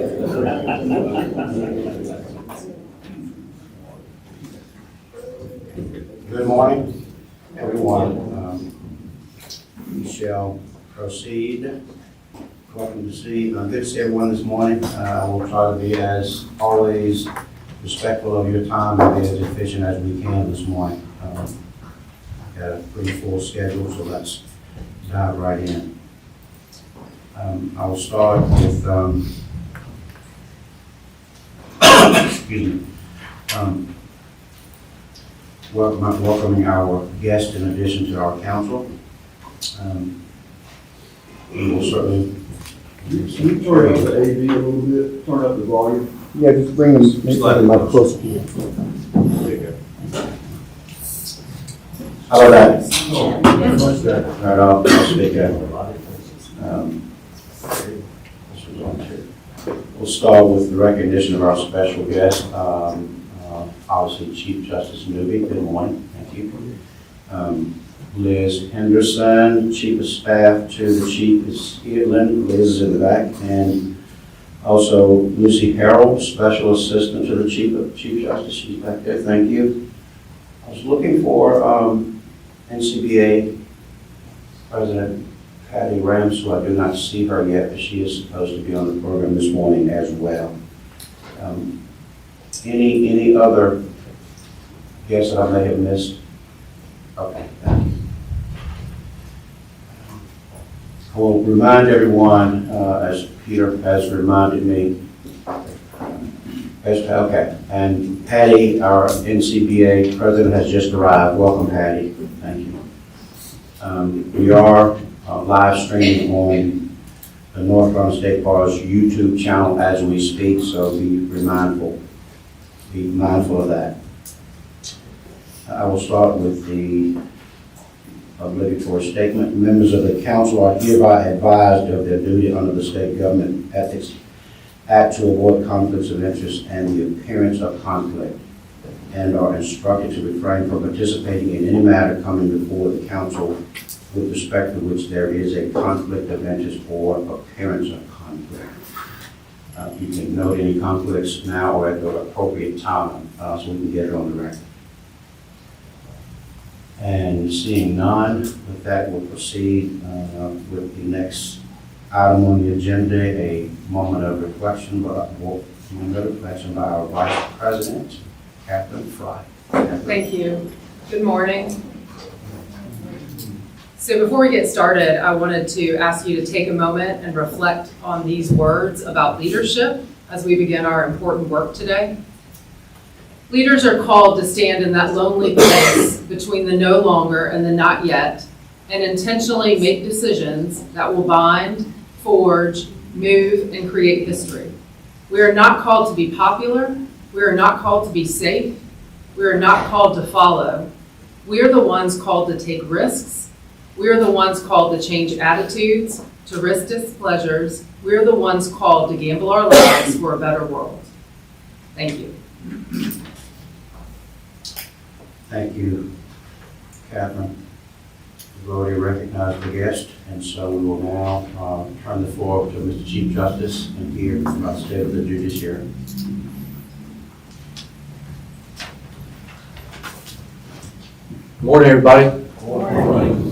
Good morning, everyone. We shall proceed. Welcome to see, good to see everyone this morning. I will try to be, as always, respectful of your time and be as efficient as we can this morning. Got a pretty full schedule, so let's dive right in. I will start with, excuse me, welcoming our guest in addition to our council. We will certainly. Can you turn up the AV a little bit, turn up the volume? Yeah, just bring them, make them up closer to you. How about that? Much better. All right, I'll speak up. This was on two. We'll start with the recognition of our special guest, obviously Chief Justice Newby. Good morning. Thank you. Liz Henderson, Chief of Staff to the Chief is here. Liz is in the back. And also Lucy Harrell, Special Assistant to the Chief Justice. She's back there. Thank you. I was looking for NCBA President Patty Rams, who I do not see her yet, but she is supposed to be on the program this morning as well. Any other guests that I may have missed? Okay, thank you. I will remind everyone, as Peter has reminded me, okay, and Patty, our NCBA president, has just arrived. Welcome, Patty. Thank you. We are live streaming on the North Carolina State Bar's YouTube channel as we speak, so be mindful of that. I will start with the obligatory statement. Members of the council are hereby advised of their duty under the State Government Ethics Act to avoid conflicts of interest and the appearance of conflict, and are instructed to refrain from participating in any matter coming before the council with respect to which there is a conflict of interest or appearance of conflict. You can note any conflicts now or at the appropriate time, so we can get it on the record. And seeing none, with that, we'll proceed with the next item on the agenda, a moment of reflection, by our Vice President, Catherine Fry. Thank you. Good morning. So before we get started, I wanted to ask you to take a moment and reflect on these words about leadership as we begin our important work today. Leaders are called to stand in that lonely place between the no longer and the not yet, and intentionally make decisions that will bind, forge, move, and create history. We are not called to be popular. We are not called to be safe. We are not called to follow. We are the ones called to take risks. We are the ones called to change attitudes, to risk displeasures. We are the ones called to gamble our lives for a better world. Thank you. Thank you, Catherine. We've already recognized the guest, and so we will now turn the floor over to Mr. Chief Justice and hear about the state of the judiciary. Good morning, everybody. Good morning.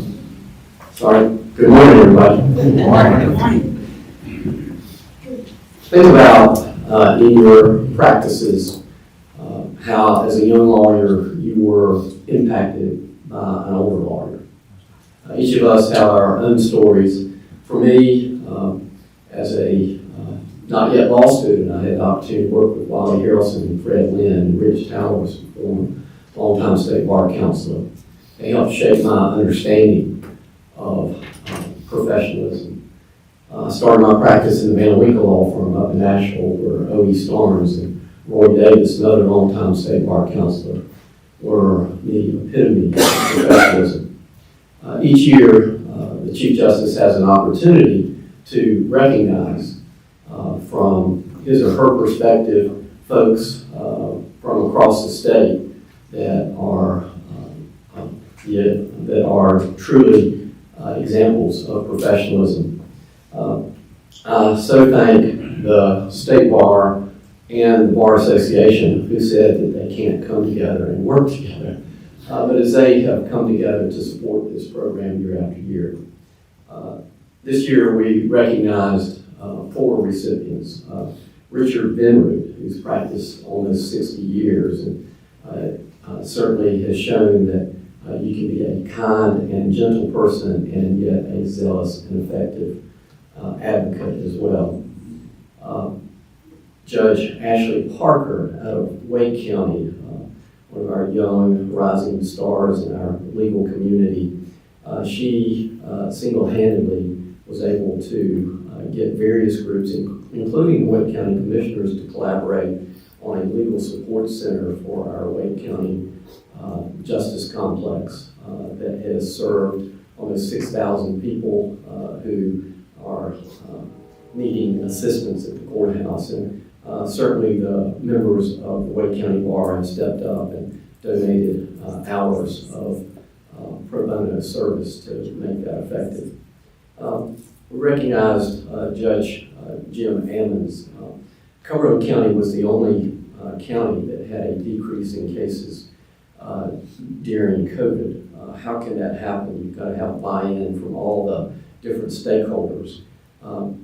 Sorry. Good morning, everybody. Good morning. Think about in your practices how, as a young lawyer, you were impacted by an older lawyer. Each of us have our own stories. For me, as a not yet law student, I had the opportunity to work with Wally Harrelson and Fred Lynn and Rich Towers, former longtime state bar counselor. They helped shape my understanding of professionalism. I started my practice in the Van Winkle Law Firm up in Nashville, where O.E. Starnes and Roy Davis, another longtime state bar counselor, were the epitome of professionalism. Each year, the Chief Justice has an opportunity to recognize from his or her perspective folks from across the state that are truly examples of professionalism. I so thank the State Bar and the Bar Association, who said that they can't come together and work together. But as they have come together to support this program year after year. This year we recognized 4 recipients. Richard Benroot, who's practiced almost 60 years, and certainly has shown that you can be a kind and gentle person and yet a zealous and effective advocate as well. Judge Ashley Parker out of Wake County, one of our young rising stars in our legal community, she single-handedly was able to get various groups, including the Wake County Commissioners, to collaborate on a legal support center for our Wake County Justice Complex that has served almost 6,000 people who are needing assistance at the courthouse. And certainly the members of the Wake County Bar have stepped up and donated hours of pro bono service to make that effective. We recognized Judge Jim Ammons. Cumberland County was the only county that had a decrease in cases during COVID. How can that happen? You've got to have buy-in from all the different stakeholders.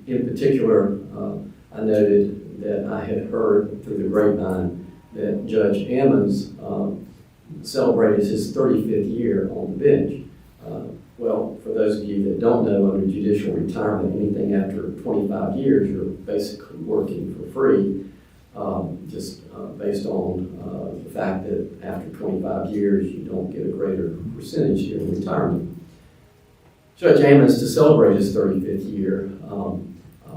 In particular, I noted that I had heard through the grapevine that Judge Ammons celebrated his 35th year on the bench. Well, for those of you that don't know, under judicial retirement, anything after 25 years, you're basically working for free, just based on the fact that after 25 years, you don't get a greater percentage during retirement. Judge Ammons, to celebrate his 35th year,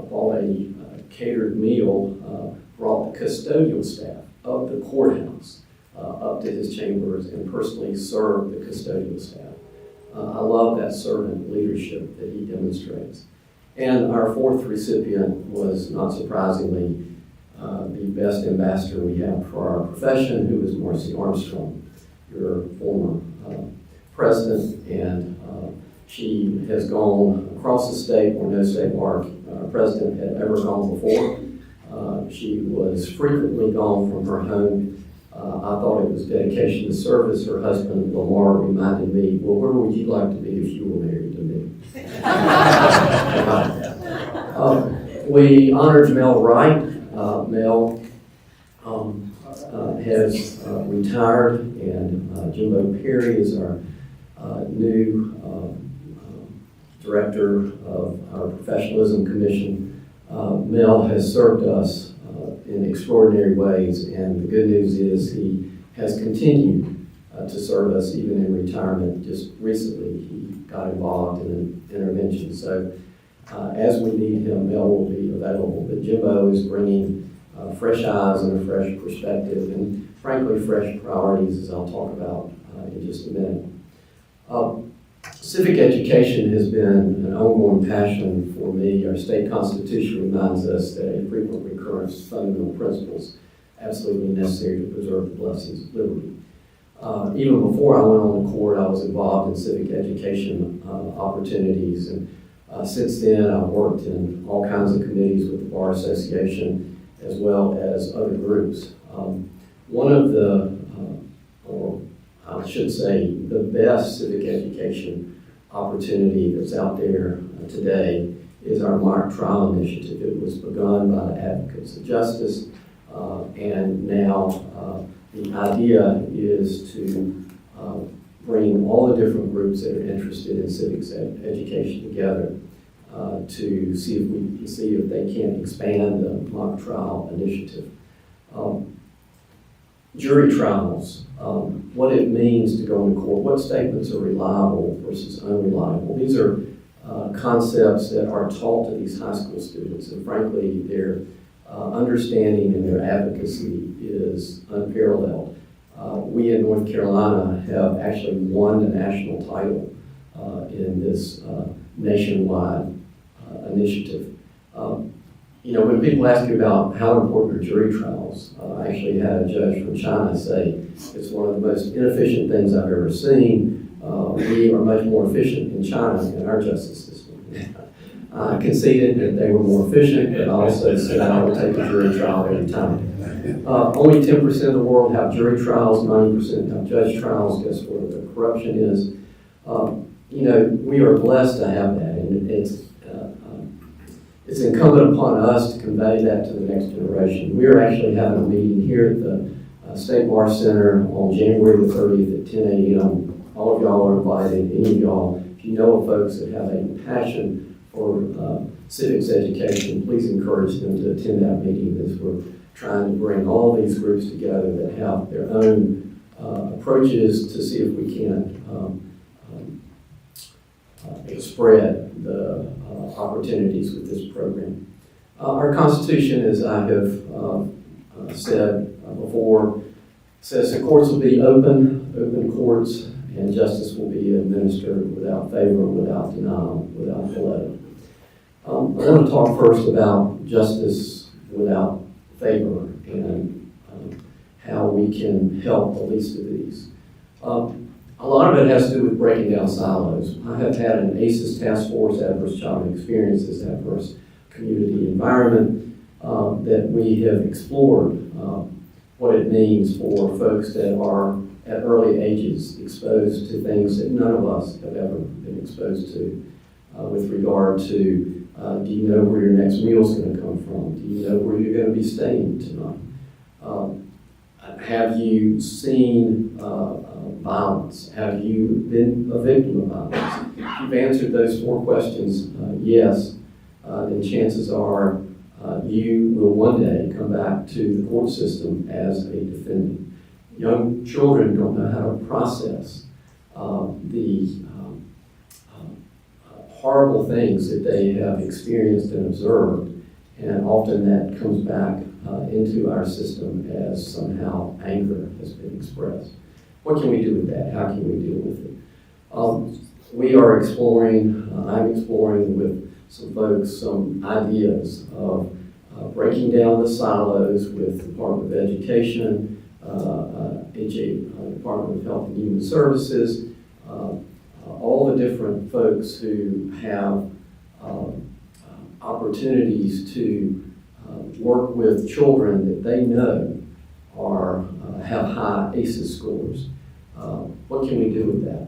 bought a catered meal, brought the custodial staff of the courthouse up to his chambers and personally served the custodial staff. I love that servant leadership that he demonstrates. And our 4th recipient was, not surprisingly, the best ambassador we have for our profession, who is Marcy Armstrong, your former president, and she has gone across the state where no state bar president had ever gone before. She was frequently gone from her home. I thought it was dedication to service. Her husband, Lamar, reminded me, well, where would you like to be if you were married to me? We honored Mel Wright. Mel has retired, and Jimbo Perry is our new director of our Professionalism Commission. Mel has served us in extraordinary ways, and the good news is he has continued to serve us even in retirement. Just recently, he got involved in an intervention. So as we need him, Mel will be available. But Jimbo is bringing fresh eyes and a fresh perspective, and frankly, fresh priorities, as I'll talk about in just a minute. Civic education has been an ongoing passion for me. Our state constitution reminds us that a frequent recurrence of fundamental principles absolutely necessary to preserve the blessings of liberty. Even before I went on the court, I was involved in civic education opportunities, and since then I've worked in all kinds of committees with the Bar Association as well as other groups. One of the, or I should say, the best civic education opportunity that's out there today is our mock trial initiative. It was begun by the Advocates of Justice, and now the idea is to bring all the different groups that are interested in civics education together to see if they can expand the mock trial initiative. Jury trials, what it means to go into court, what statements are reliable versus unreliable. These are concepts that are taught to these high school students, and frankly, their understanding and their advocacy is unparalleled. We in North Carolina have actually won the national title in this nationwide initiative. You know, when people ask you about how important are jury trials, I actually had a judge from China say, it's one of the most inefficient things I've ever seen. We are much more efficient in China in our justice system. I conceded that they were more efficient, but I also said I would take a jury trial every time. Only 10% of the world have jury trials, 90% have judge trials. Guess where the corruption is? We are blessed to have that, and it's incumbent upon us to convey that to the next generation. We are actually having a meeting here at the State Bar Center on January the 30th at 10 a.m. All of y'all are invited. Any of y'all, if you know of folks that have a passion for civics education, please encourage them to attend that meeting, as we're trying to bring all these groups together that have their own approaches to see if we can spread the opportunities with this program. Our Constitution, as I have said before, says the courts will be open courts, and justice will be administered without favor, without denial, without delay. I want to talk first about justice without favor and how we can help the least of these. A lot of it has to do with breaking down silos. I have had an ACES task force, Adverse Childhood Experiences, Adverse Community Environment, that we have explored what it means for folks that are at early ages exposed to things that none of us have ever been exposed to, with regard to do you know where your next meal is going to come from? Do you know where you're going to be staying tonight? Have you seen violence? Have you been a victim of violence? If you've answered those 4 questions, yes, then chances are you will one day come back to the court system as a defendant. Young children don't know how to process the horrible things that they have experienced and observed, and often that comes back into our system as somehow anger has been expressed. What can we do with that? How can we deal with it? We are exploring, I'm exploring with some folks some ideas of breaking down the silos with the Department of Education, Department of Health and Human Services, all the different folks who have opportunities to work with children that they know have high ACES scores. What can we do with that?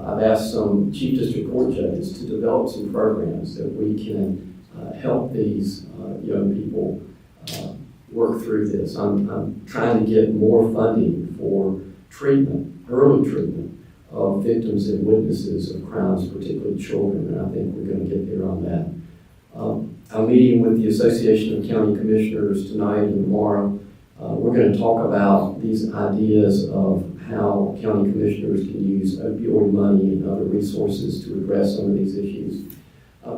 I've asked some Chief District Court judges to develop some programs that we can help these young people work through this. I'm trying to get more funding for treatment, early treatment of victims and witnesses of crimes, particularly children, and I think we're going to get there on that. I'm meeting with the Association of County Commissioners tonight and tomorrow. We're going to talk about these ideas of how county commissioners can use opioid money and other resources to address some of these issues.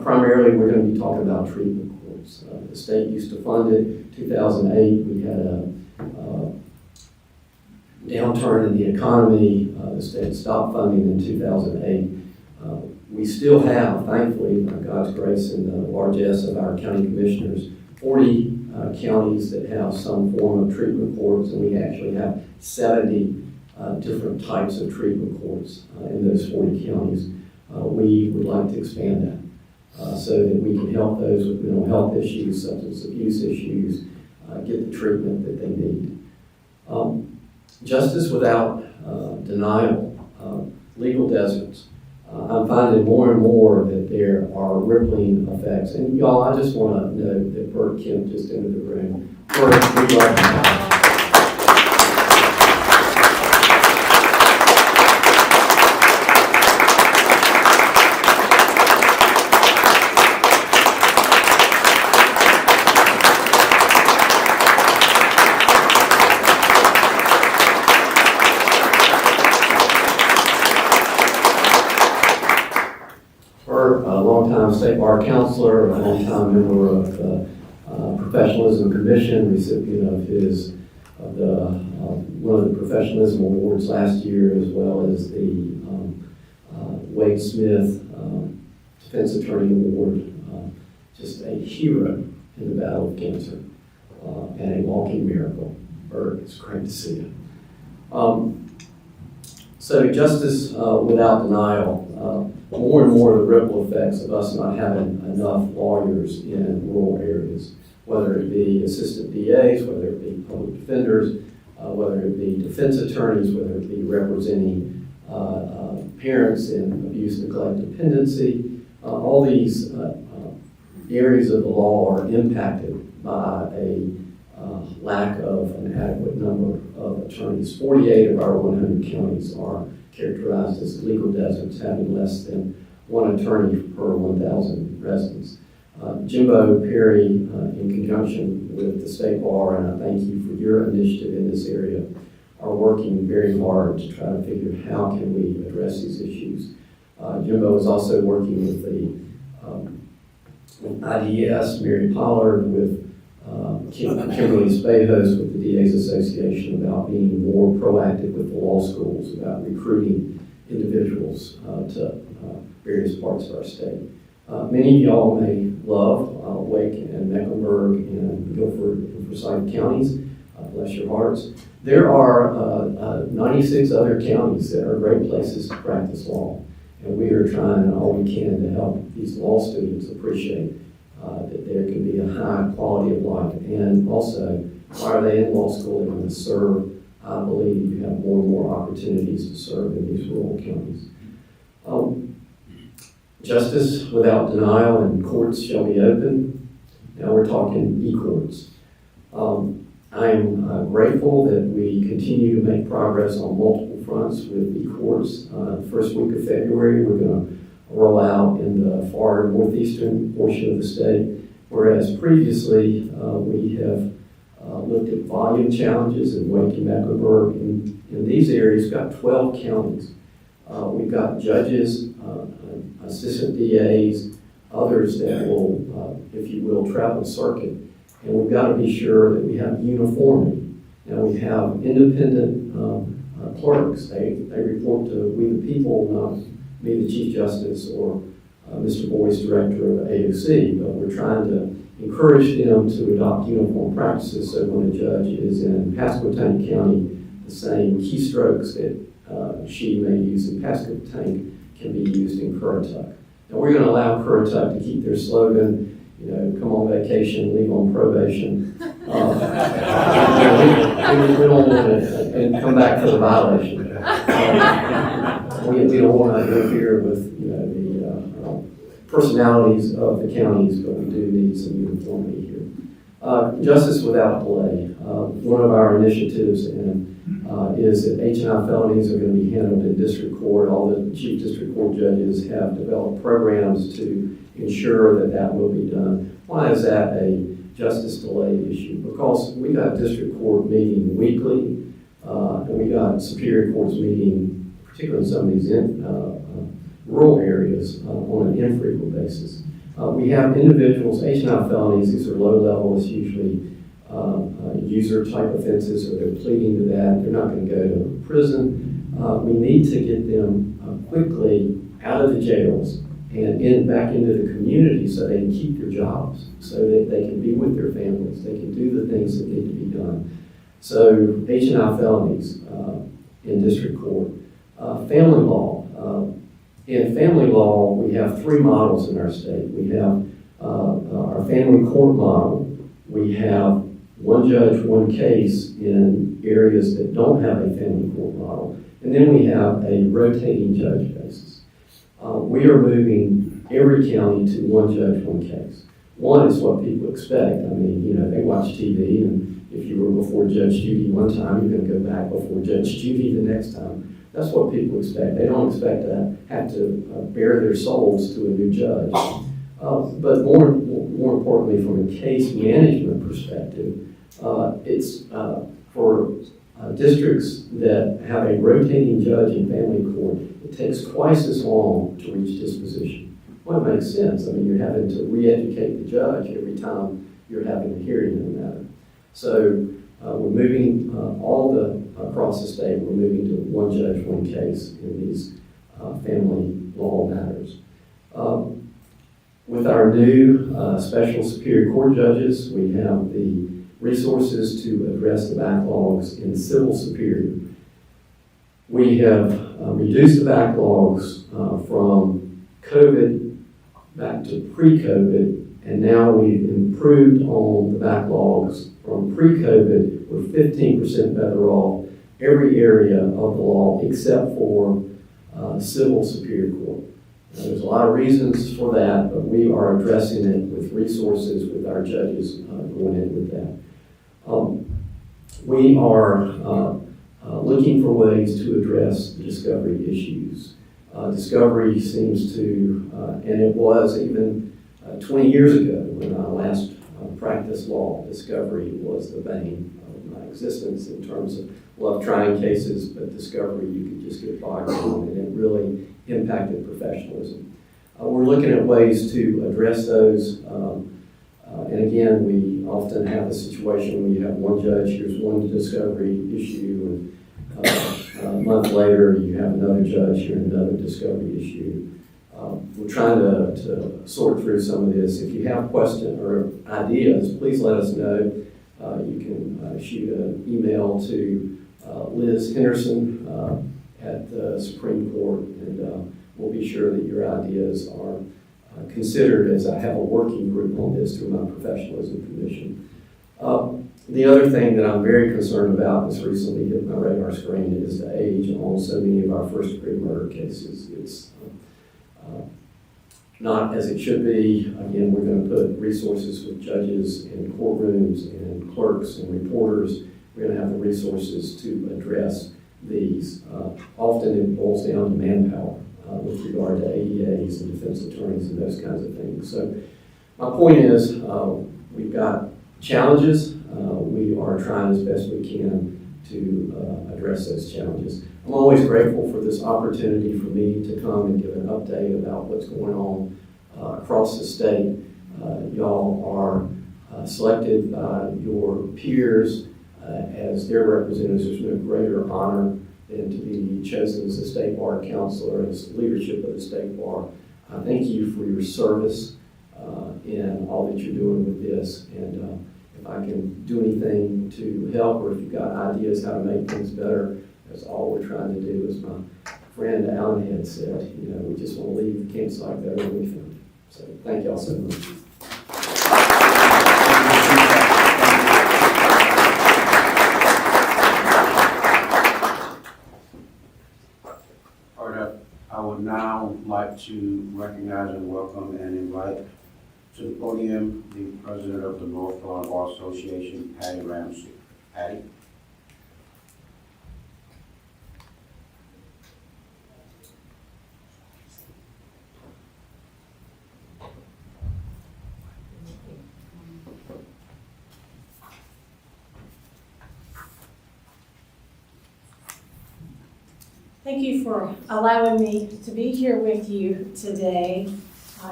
Primarily, we're going to be talking about treatment courts. The state used to fund it. In 2008, we had a downturn in the economy. The state stopped funding in 2008. We still have, thankfully, by God's grace and the largesse of our county commissioners, 40 counties that have some form of treatment courts, and we actually have 70 different types of treatment courts in those 40 counties. We would like to expand that so that we can help those with mental health issues, substance abuse issues, get the treatment that they need. Justice without denial, legal deserts. I'm finding more and more that there are rippling effects. And y'all, I just want to note that Bert Kemp just entered the room. Bert, we love you. A longtime state bar counselor, a longtime member of the Professionalism Commission, recipient of one of the professionalism awards last year, as well as the Wade Smith Defense Attorney Award. Just a hero in the battle of cancer and a walking miracle. Bert, it's great to see you. So justice without denial. more and more the ripple effects of us not having enough lawyers in rural areas, whether it be assistant DAs, whether it be public defenders, whether it be defense attorneys, whether it be representing parents in abuse, neglect, dependency. All these areas of the law are impacted by a lack of an adequate number of attorneys. 48 of our 100 counties are characterized as legal deserts, having less than one attorney per 1,000 residents. Jimbo Perry, in conjunction with the State Bar, and I thank you for your initiative in this area, are working very hard to try to figure how can we address these issues. Jimbo is also working with the IDES, Mary Pollard, with Kimberly Spahos with the DA's Association about being more proactive with the law schools, about recruiting individuals to various parts of our state. Many of y'all may love Wake and Mecklenburg and Guilford and Forsyth counties. Bless your hearts. There are 96 other counties that are great places to practice law. And we are trying all we can to help these law students appreciate that there can be a high quality of life. And also, while are they in law school, they're going to serve. I believe you have more and more opportunities to serve in these rural counties. Justice without denial and courts shall be open. Now we're talking e-courts. I am grateful that we continue to make progress on multiple fronts with e-courts. First week of February, we're going to roll out in the far northeastern portion of the state, whereas previously we have looked at volume challenges in Wake and Mecklenburg. In these areas, we've got 12 counties. We've got judges, assistant DAs, others that will, if you will, travel circuit. And we've got to be sure that we have uniformity. Now we have independent clerks. They report to we the people, not me, the Chief Justice, or Mr. Boyce, Director of AOC. But we're trying to encourage them to adopt uniform practices so when a judge is in Pasquotank County, the same keystrokes that she may use in Pasquotank can be used in Currituck. Now we're going to allow Currituck to keep their slogan, you know, come on vacation, leave on probation. We don't want to, and come back for the violation. We don't want to interfere with, you know, the personalities of the counties, but we do need some uniformity here. Justice without delay. One of our initiatives is that H&I felonies are going to be handled in district court. All the chief district court judges have developed programs to ensure that that will be done. Why is that a justice delay issue? Because we got district court meeting weekly, and we got superior courts meeting, particularly in some of these rural areas, on an infrequent basis. We have individuals, H&I felonies, these are low level, it's usually user type offenses, or they're pleading to that. They're not going to go to prison. We need to get them quickly out of the jails and back into the community so they can keep their jobs, so that they can be with their families, they can do the things that need to be done. So H&I felonies in district court. Family law. In family law, we have three models in our state. We have our family court model. We have one judge, one case in areas that don't have a family court model. And then we have a rotating judge basis. We are moving every county to one judge, one case. One is what people expect. I mean, you know, they watch TV, and if you were before Judge Judy one time, you're going to go back before Judge Judy the next time. That's what people expect. They don't expect to have to bare their souls to a new judge. But more importantly, from a case management perspective, it's for districts that have a rotating judge in family court, it takes twice as long to reach disposition. Well, it makes sense. I mean, you're having to re-educate the judge every time you're having a hearing in the matter. So we're moving across the state, we're moving to one judge, one case in these family law matters. With our new special superior court judges, we have the resources to address the backlogs in civil superior. We have reduced the backlogs from COVID back to pre-COVID, and now we've improved on the backlogs from pre-COVID. We're 15% better off every area of the law except for civil superior court. Now, there's a lot of reasons for that, but we are addressing it with resources, with our judges going in with that. We are looking for ways to address the discovery issues. Discovery seems to, and it was even 20 years ago when I last practiced law, discovery was the bane of my existence in terms of love trying cases, but discovery you could just get bogged down, and it really impacted professionalism. We're looking at ways to address those. And again, we often have a situation where you have one judge, here's one discovery issue, and a month later you have another judge, here's another discovery issue. We're trying to sort through some of this. If you have questions or ideas, please let us know. You can shoot an email to Liz Henderson at the Supreme Court, and we'll be sure that your ideas are considered as I have a working group on this through my professionalism commission. The other thing that I'm very concerned about that's recently hit my radar screen is the age on so many of our first degree murder cases. It's not as it should be. Again, we're going to put resources with judges and courtrooms and clerks and reporters. We're going to have the resources to address these. Often it boils down to manpower with regard to ADAs and defense attorneys and those kinds of things. So my point is we've got challenges. We are trying as best we can to address those challenges. I'm always grateful for this opportunity for me to come and give an update about what's going on across the state. Y'all are selected by your peers as their representatives. There's no greater honor than to be chosen as a state bar counselor, as leadership of the state bar. I thank you for your service in all that you're doing with this. And if I can do anything to help, or if you've got ideas how to make things better, that's all we're trying to do. As my friend Alan had said, you know, we just want to leave the campsite better than we found it. So thank y'all so much. All right, I would now like to recognize and welcome and invite to the podium the president of the North Carolina Bar Association, Patty Ramsey. Patty? Thank you for allowing me to be here with you today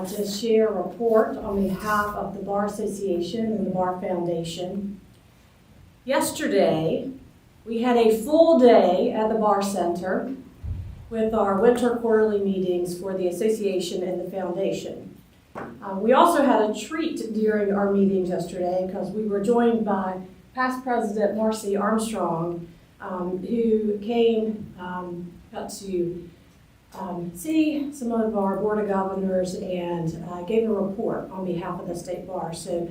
to share a report on behalf of the Bar Association and the Bar Foundation. Yesterday, we had a full day at the Bar Center with our winter quarterly meetings for the association and the foundation. We also had a treat during our meetings yesterday because we were joined by past President Marcy Armstrong, who came got to see some of our Board of Governors and gave a report on behalf of the State Bar. So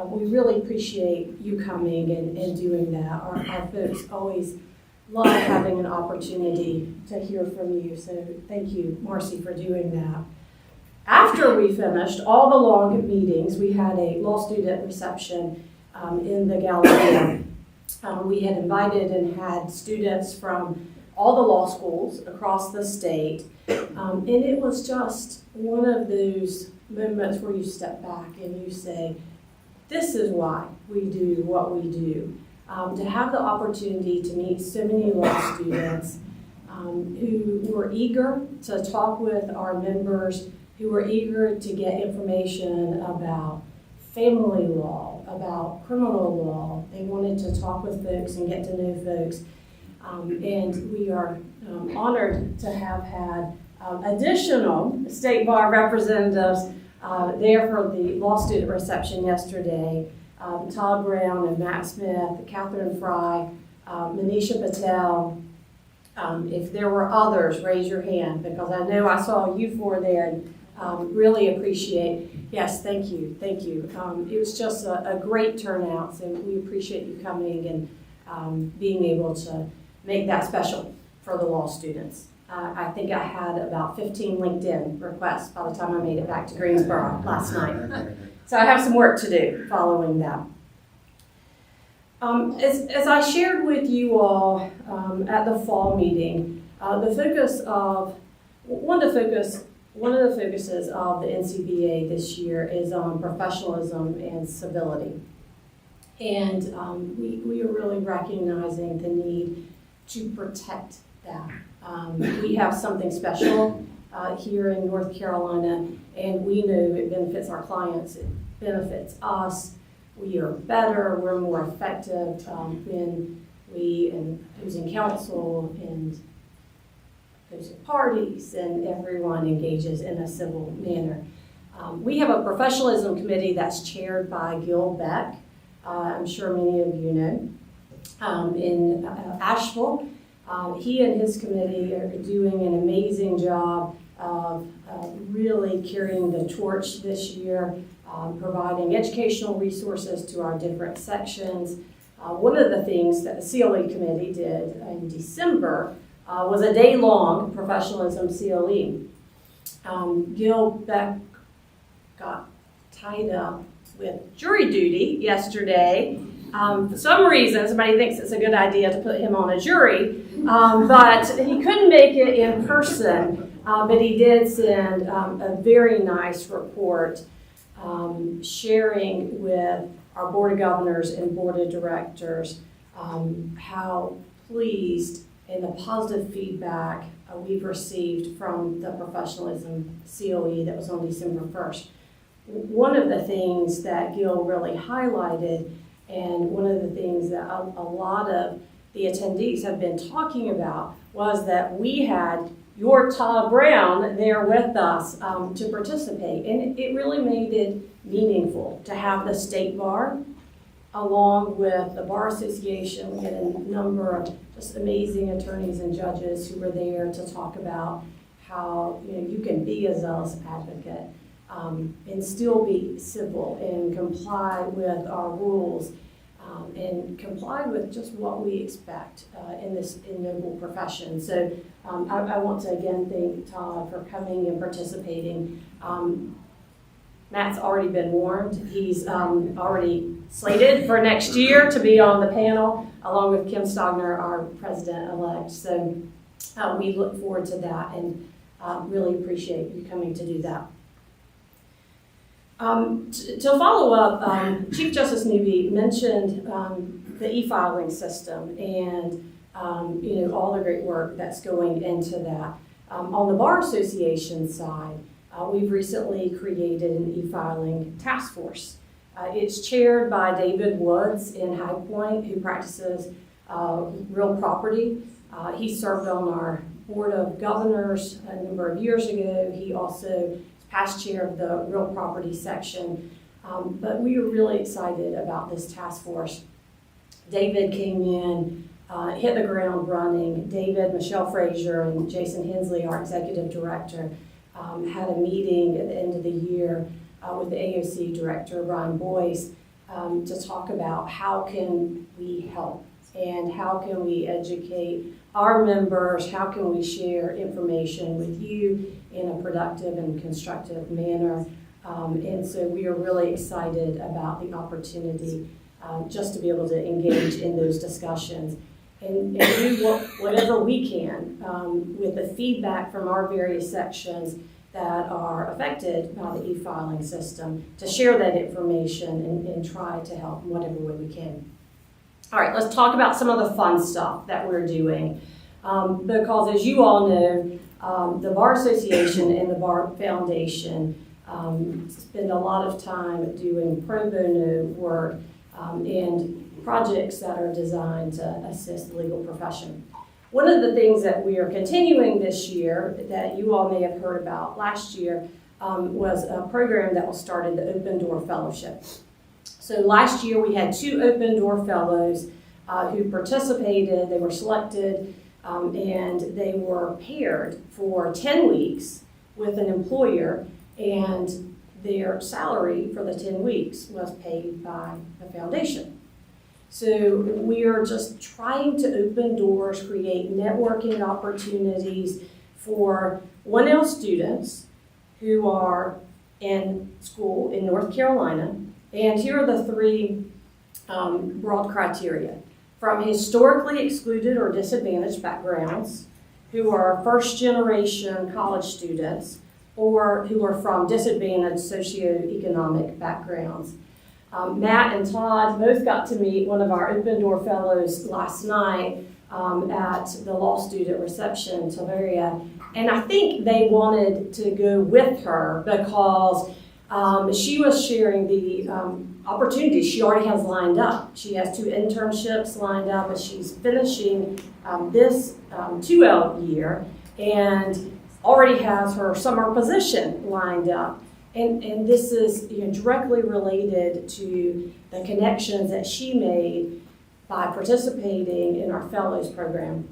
we really appreciate you coming and doing that. Our folks always love having an opportunity to hear from you. So thank you, Marcy, for doing that. After we finished all the long meetings, we had a law student reception in the Galleria. We had invited and had students from all the law schools across the state, and it was just one of those moments where you step back and you say, this is why we do what we do. To have the opportunity to meet so many law students who were eager to talk with our members, who were eager to get information about family law, about criminal law. They wanted to talk with folks and get to know folks. And we are honored to have had additional State Bar representatives there for the law student reception yesterday. Todd Brown and Matt Smith, Catherine Fry, Manisha Patel. If there were others, raise your hand, because I know I saw you four there, and Really appreciate, yes, thank you. It was just a great turnout, so we appreciate you coming and being able to make that special for the law students. I think I had about 15 LinkedIn requests by the time I made it back to Greensboro last night. So I have some work to do following that. As I shared with you all at the fall meeting, one of the focuses of the NCBA this year is on professionalism and civility. And we are really recognizing the need to protect that. We have something special here in North Carolina, and we know it benefits our clients, it benefits us. We are better, we're more effective when we and those in council and those in parties and everyone engages in a civil manner. We have a professionalism committee that's chaired by Gil Beck. I'm sure many of you know, in Asheville. He and his committee are doing an amazing job of really carrying the torch this year, providing educational resources to our different sections. One of the things that the CLE committee did in December was a day-long professionalism CLE. Gil Beck got tied up with jury duty yesterday. For some reason, somebody thinks it's a good idea to put him on a jury, but he couldn't make it in person, but he did send a very nice report sharing with our Board of Governors and Board of Directors how pleased and the positive feedback we've received from the professionalism COE that was on December 1st. One of the things that Gil really highlighted, and one of the things that a lot of the attendees have been talking about, was that we had your Todd Brown there with us to participate. And it really made it meaningful to have the State Bar along with the Bar Association. We had a number of just amazing attorneys and judges who were there to talk about how you can be a zealous advocate and still be civil and comply with our rules and comply with just what we expect in this noble profession. So I want to again thank Todd for coming and participating. Matt's already been warned. He's already slated for next year to be on the panel, along with Kim Stogner, our president-elect. So we look forward to that and really appreciate you coming to do that. To follow up, Chief Justice Newby mentioned the e-filing system and all the great work that's going into that. On the Bar Association side, we've recently created an e-filing task force. It's chaired by David Woods in High Point, who practices real property. He served on our Board of Governors a number of years ago. He also is past chair of the real property section. But we are really excited about this task force. David came in, hit the ground running. David, Michelle Frazier, and Jason Hensley, our executive director, had a meeting at the end of the year with the AOC director, Brian Boyce, to talk about how can we help and how can we educate our members, how can we share information with you in a productive and constructive manner. And so we are really excited about the opportunity just to be able to engage in those discussions and do whatever we can with the feedback from our various sections that are affected by the e-filing system to share that information and try to help in whatever way we can. All right, let's talk about some of the fun stuff that we're doing. Because as you all know, the Bar Association and the Bar Foundation spend a lot of time doing pro bono work and projects that are designed to assist the legal profession. One of the things that we are continuing this year that you all may have heard about last year was a program that was started, the Open Door Fellowship. So last year we had 2 Open Door Fellows who participated. They were selected and they were paired for 10 weeks with an employer and their salary for the 10 weeks was paid by the foundation. So we are just trying to open doors, create networking opportunities for 1L students who are in school in North Carolina. And here are the three broad criteria. From historically excluded or disadvantaged backgrounds, who are first-generation college students, or who are from disadvantaged socioeconomic backgrounds. Matt and Todd both got to meet one of our Open Door Fellows last night at the law student reception, Tavaria, and I think they wanted to go with her because she was sharing the opportunities she already has lined up. She has 2 internships lined up, and she's finishing this 2L year and already has her summer position lined up. And this is directly related to the connections that she made by participating in our fellows program.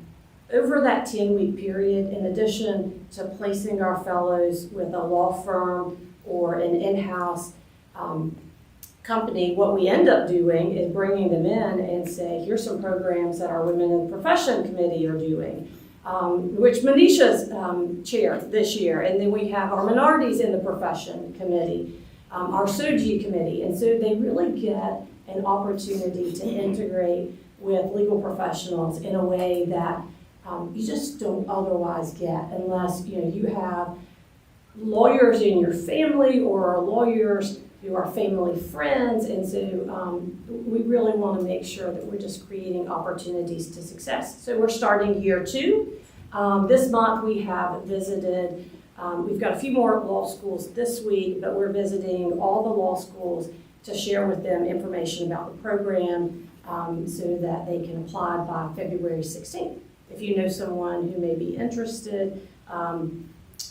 Over that 10-week period, in addition to placing our fellows with a law firm or an in-house company, what we end up doing is bringing them in and say, here's some programs that our Women in the Profession Committee are doing, which Manisha's chaired this year. And then we have our Minorities in the Profession Committee, our SOGI committee. And so they really get an opportunity to integrate with legal professionals in a way that you just don't otherwise get unless you have lawyers in your family or lawyers who are family friends. And so we really want to make sure that we're just creating opportunities to success. So we're starting year 2. This month we have visited, we've got a few more law schools this week, but we're visiting all the law schools to share with them information about the program so that they can apply by February 16th. If you know someone who may be interested,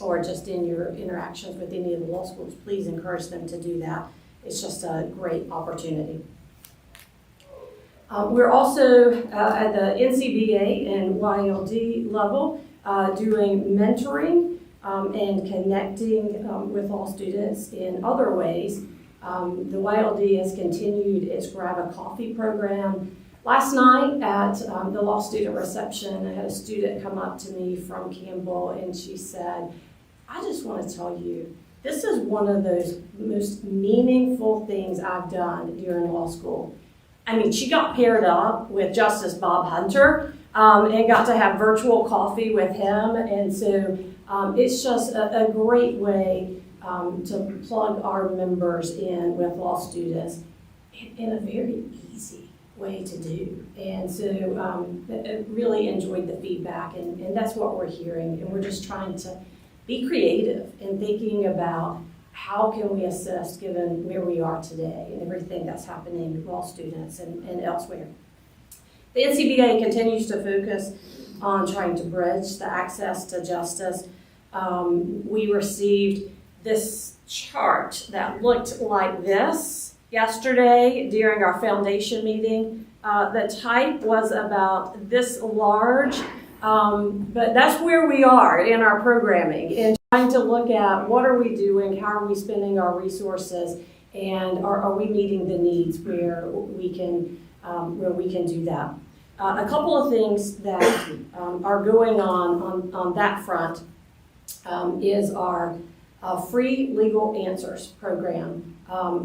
or just in your interactions with any of the law schools, please encourage them to do that. It's just a great opportunity. We're also at the NCBA and YLD level doing mentoring and connecting with law students in other ways. The YLD has continued its Grab a Coffee program. Last night at the law student reception, I had a student come up to me from Campbell and she said, I just want to tell you, this is one of those most meaningful things I've done during law school. I mean, she got paired up with Justice Bob Hunter and got to have virtual coffee with him. And so it's just a great way to plug our members in with law students in a very easy way to do. And so I really enjoyed the feedback, and that's what we're hearing. And we're just trying to be creative in thinking about how can we assist given where we are today and everything that's happening with law students and elsewhere. The NCBA continues to focus on trying to bridge the access to justice. We received this chart that looked like this yesterday during our foundation meeting. The type was about this large, but that's where we are in our programming and trying to look at what are we doing, how are we spending our resources, and are we meeting the needs where we can do that. A couple of things that are going on that front is our free legal answers program.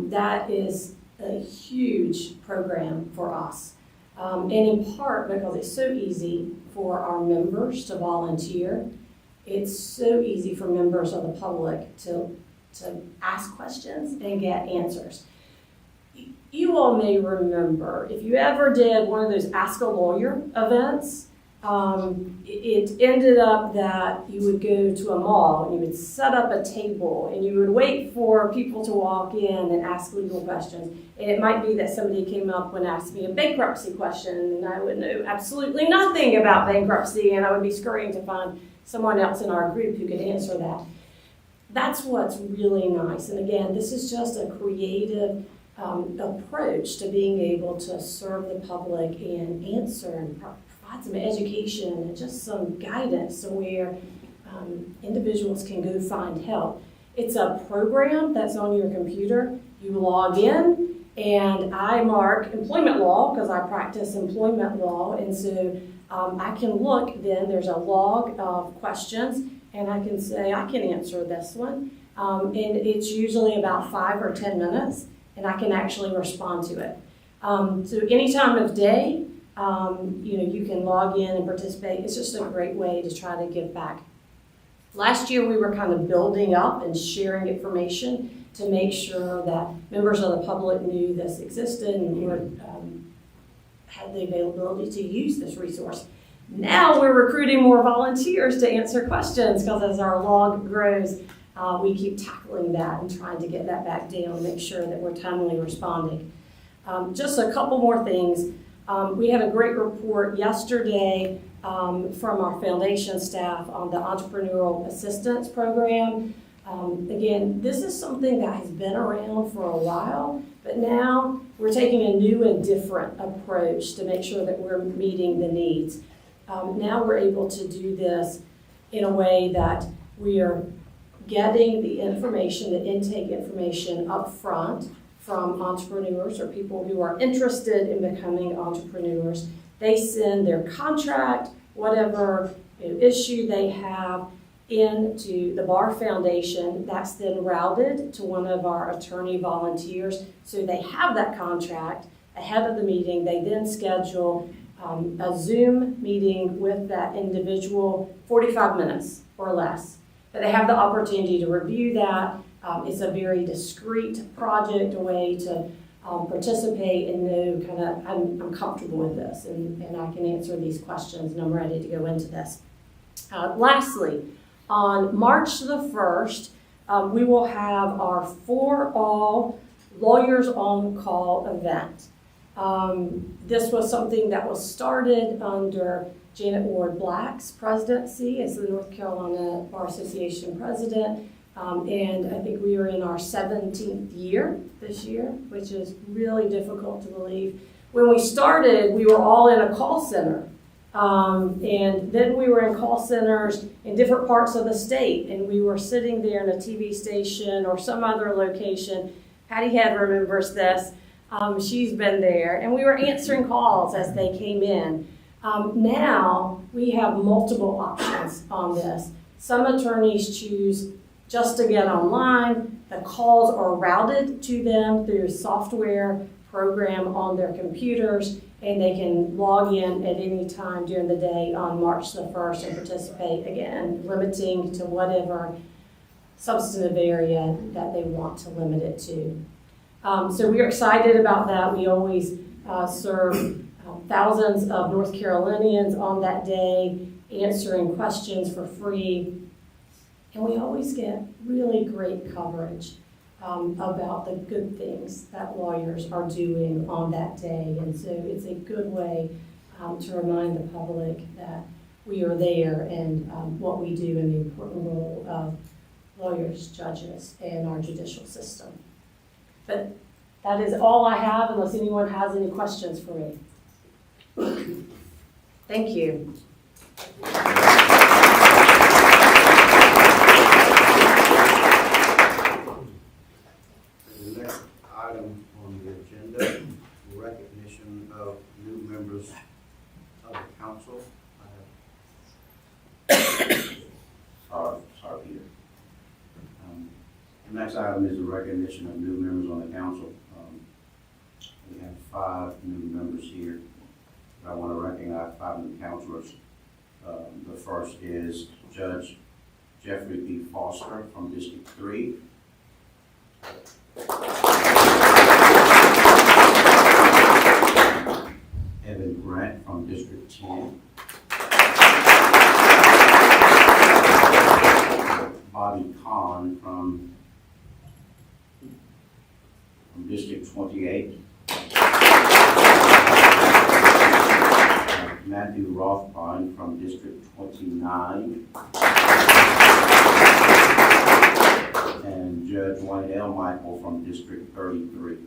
That is a huge program for us. And in part because it's so easy for our members to volunteer. It's so easy for members of the public to ask questions and get answers. You all may remember, if you ever did one of those Ask a Lawyer events, it ended up that you would go to a mall and you would set up a table and you would wait for people to walk in and ask legal questions. And it might be that somebody came up and asked me a bankruptcy question and I would know absolutely nothing about bankruptcy and I would be scurrying to find someone else in our group who could answer that. That's what's really nice. And again, this is just a creative approach to being able to serve the public and answer and provide some education and just some guidance where individuals can go find help. It's a program that's on your computer. You log in, and I mark employment law because I practice employment law, and so I can look then, there's a log of questions, and I can say, I can answer this one. And it's usually about 5 or 10 minutes, and I can actually respond to it. So any time of day, you can log in and participate. It's just a great way to try to give back. Last year, we were kind of building up and sharing information to make sure that members of the public knew this existed and had the availability to use this resource. Now we're recruiting more volunteers to answer questions because as our log grows, we keep tackling that and trying to get that back down and make sure that we're timely responding. Just a couple more things. We had a great report yesterday from our foundation staff on the Entrepreneurial Assistance Program. Again, this is something that has been around for a while, but now we're taking a new and different approach to make sure that we're meeting the needs. Now we're able to do this in a way that we are getting the information, the intake information up front from entrepreneurs or people who are interested in becoming entrepreneurs. They send their contract, whatever issue they have, into the Bar Foundation. That's then routed to one of our attorney volunteers. So they have that contract ahead of the meeting. They then schedule a Zoom meeting with that individual, 45 minutes or less. But they have the opportunity to review that. It's a very discreet project, a way to participate and know kind of, I'm comfortable with this and I can answer these questions and I'm ready to go into this. Lastly, on March the 1st, we will have our For All Lawyers on Call event. This was something that was started under Janet Ward Black's presidency as the North Carolina Bar Association president. And I think we are in our 17th year this year, which is really difficult to believe. When we started, we were all in a call center. And then we were in call centers in different parts of the state, and we were sitting there in a TV station or some other location. Patty Head remembers this. She's been there, and we were answering calls as they came in. Now we have multiple options on this. Some attorneys choose just to get online. The calls are routed to them through a software program on their computers, and they can log in at any time during the day on March the 1st and participate, again, limiting to whatever substantive area that they want to limit it to. So we're excited about that. We always serve thousands of North Carolinians on that day, answering questions for free. And we always get really great coverage about the good things that lawyers are doing on that day. And so it's a good way to remind the public that we are there and what we do in the important role of lawyers, judges, and our judicial system. But that is all I have, unless anyone has any questions for me. Thank you. The next item on the agenda, recognition of new members of the council. Sorry, Peter. The next item is the recognition of new members on the council. We have 5 new members here. I want to recognize 5 new councilors. The first is Judge Jeffrey B. Foster from District 3. Evan Grant from District 10. Bobby Kahn from District 28. Matthew Rothbein from District 29. And Judge Wayne L. Michael from District 33.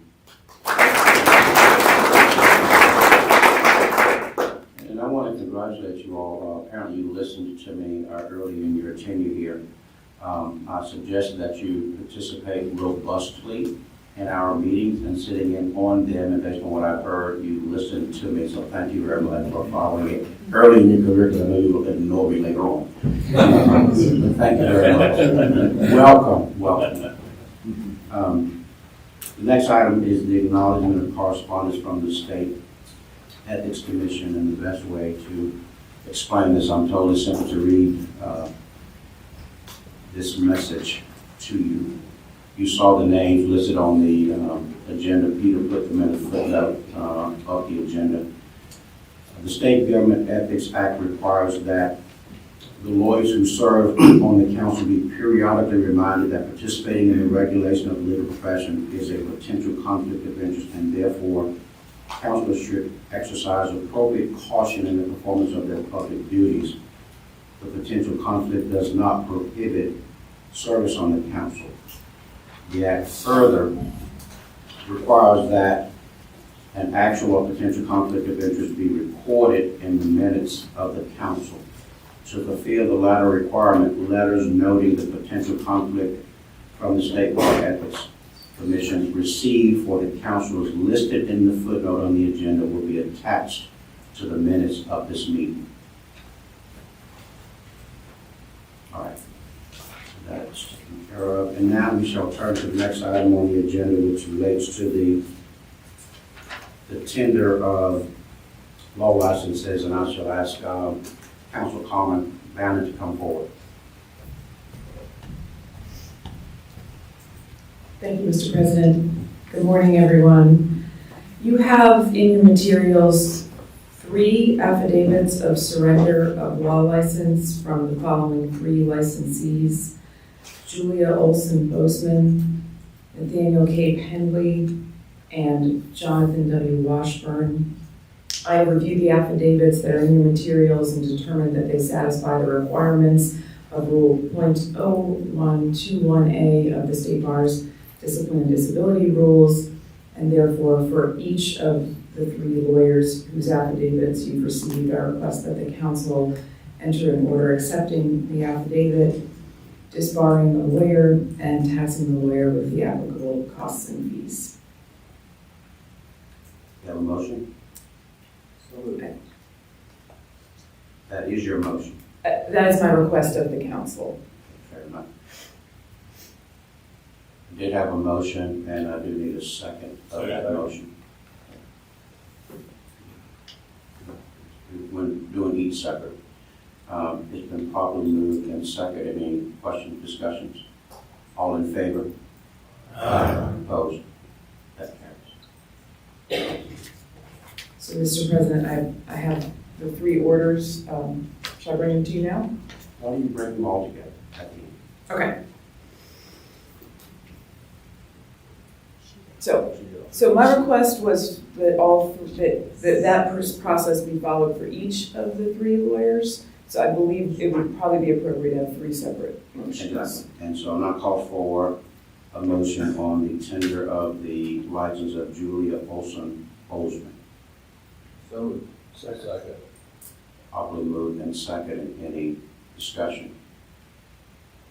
And I want to congratulate you all. Apparently you listened to me early in your tenure here. I suggest that you participate robustly in our meetings and sitting in on them, and based on what I've heard, you listened to me, so thank you very much for following it early in your career, because I know you will ignore me later on. Thank you very much. Welcome. The next item is the acknowledgement of correspondence from the State Ethics Commission, and the best way to explain this, I'm totally simple to read this message to you. You saw the names listed on the agenda. Peter put them in a footnote of the agenda. The State Government Ethics Act requires that the lawyers who serve on the council be periodically reminded that participating in the regulation of the legal profession is a potential conflict of interest, and therefore councilors should exercise appropriate caution in the performance of their public duties. The potential conflict does not prohibit service on the council. The Act further requires that an actual or potential conflict of interest be recorded in the minutes of the council. To fulfill the latter requirement, letters noting the potential conflict from the State Bar Ethics Commission received for the councilors listed in the footnote on the agenda will be attached to the minutes of this meeting. All right. That's taken care of. And now we shall turn to the next item on the agenda, which relates to the tender of law licenses, and I shall ask Council Carmen Bannon to come forward. Thank you, Mr. President. Good morning, everyone. You have in your materials 3 affidavits of surrender of law license from the following 3 licensees: Julia Olson Bozeman, Nathaniel K. Pendley, and Jonathan W. Washburn. I have reviewed the affidavits that are in your materials and determined that they satisfy the requirements of Rule .0121A of the State Bar's Discipline and Disability Rules, and therefore for each of the 3 lawyers whose affidavits you've received, I request that the council enter an order accepting the affidavit, disbarring the lawyer, and taxing the lawyer with the applicable costs and fees. You have a motion? That is your motion. That is my request of the council. Fair enough. I did have a motion, and I do need a second of that motion. When doing each separate, it's been properly moved and seconded. Any questions, discussions? All in favor? Opposed? That carries. So, Mr. President, I have the 3 orders. Shall I bring them to you now? Why don't you bring them all together at the end? Okay. So my request was that that process be followed for each of the 3 lawyers. So I believe it would probably be appropriate to have 3 separate motions. Exactly. And so I'm not called for a motion on the tender of the license of Julia Olson Bozeman. So, second. Properly moved and seconded. Any discussion?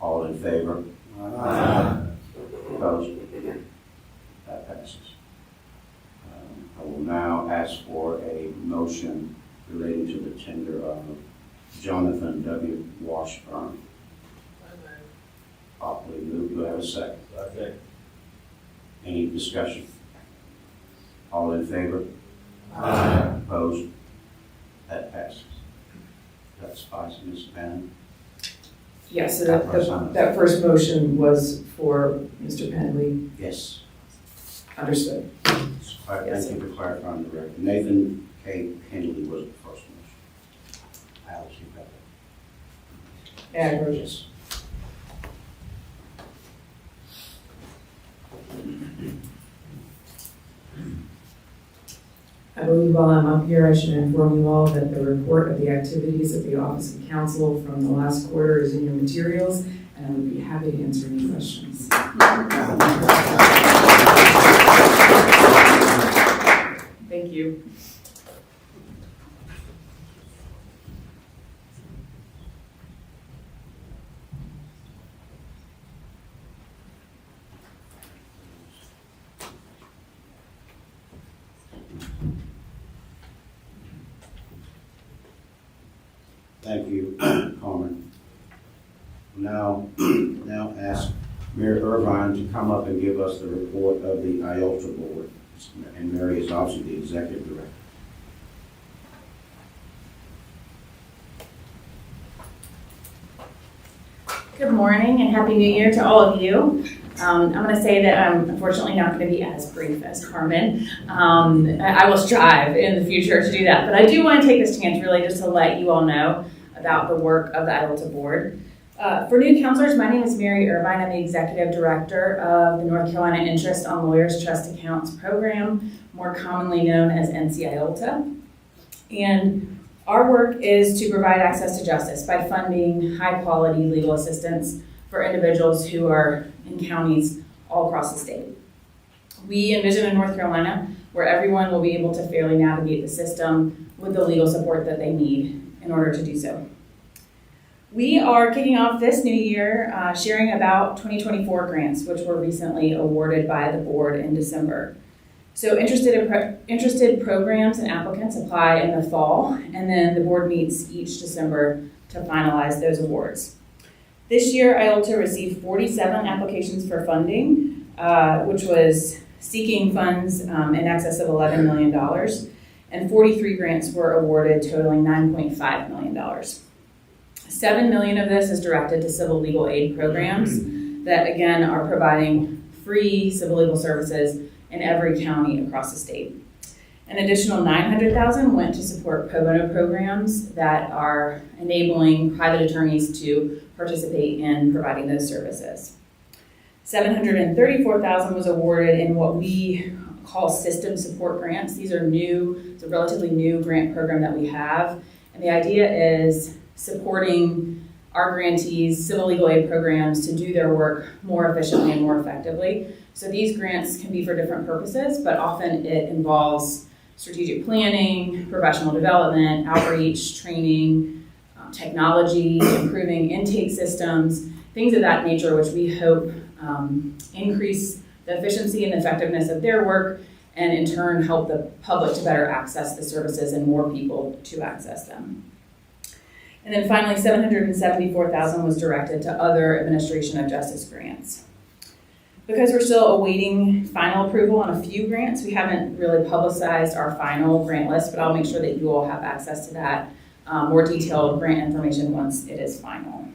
All in favor? Opposed? That passes. I will now ask for a motion relating to the tender of Jonathan W. Washburn. Properly moved. Do I have a second? Second. Any discussion? All in favor? Opposed? That passes. That's fine, Ms. Bannon. Yes, so that first motion was for Mr. Pendley. Yes. Understood. Thank you for clarifying the record. Nathan K. Henley was the first motion. Alice, you got that? And Yes. I believe while I'm up here, I should inform you all that the report of the activities of the Office of Counsel from the last quarter is in your materials, and I would be happy to answer any questions. Thank you. Thank you, Carmen. Now ask Mary Irvine to come up and give us the report of the IOLTA board. And Mary is also the executive director. Good morning and Happy New Year to all of you. I'm going to say that I'm unfortunately not going to be as brief as Carmen. I will strive in the future to do that, but I do want to take this chance really just to let you all know about the work of the IOLTA board. For new counselors, my name is Mary Irvine. I'm the Executive Director of the North Carolina Interest on Lawyers Trust Accounts program, more commonly known as NC-IOLTA. And our work is to provide access to justice by funding high-quality legal assistance for individuals who are in counties all across the state. We envision in North Carolina where everyone will be able to fairly navigate the system with the legal support that they need in order to do so. We are kicking off this new year sharing about 2024 grants, which were recently awarded by the board in December. So interested programs and applicants apply in the fall, and then the board meets each December to finalize those awards. This year, IOLTA received 47 applications for funding, which was seeking funds in excess of $11 million, and 43 grants were awarded totaling $9.5 million. $7 million of this is directed to civil legal aid programs that, again, are providing free civil legal services in every county across the state. An additional $900,000 went to support pro bono programs that are enabling private attorneys to participate in providing those services. $734,000 was awarded in what we call system support grants. These are new, it's a relatively new grant program that we have. And the idea is supporting our grantees' civil legal aid programs to do their work more efficiently and more effectively. So these grants can be for different purposes, but often it involves strategic planning, professional development, outreach, training, technology, improving intake systems, things of that nature, which we hope increase the efficiency and effectiveness of their work, and in turn help the public to better access the services and more people to access them. And then finally, $774,000 was directed to other administration of justice grants. Because we're still awaiting final approval on a few grants, we haven't really publicized our final grant list, but I'll make sure that you all have access to that more detailed grant information once it is final.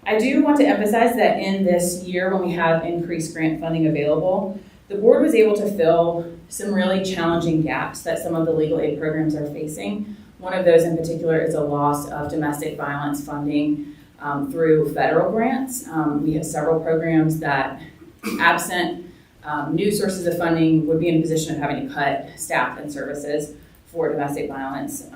I do want to emphasize that in this year, when we have increased grant funding available, the board was able to fill some really challenging gaps that some of the legal aid programs are facing. One of those in particular is a loss of domestic violence funding through federal grants. We have several programs that, absent new sources of funding, would be in a position of having to cut staff and services for domestic violence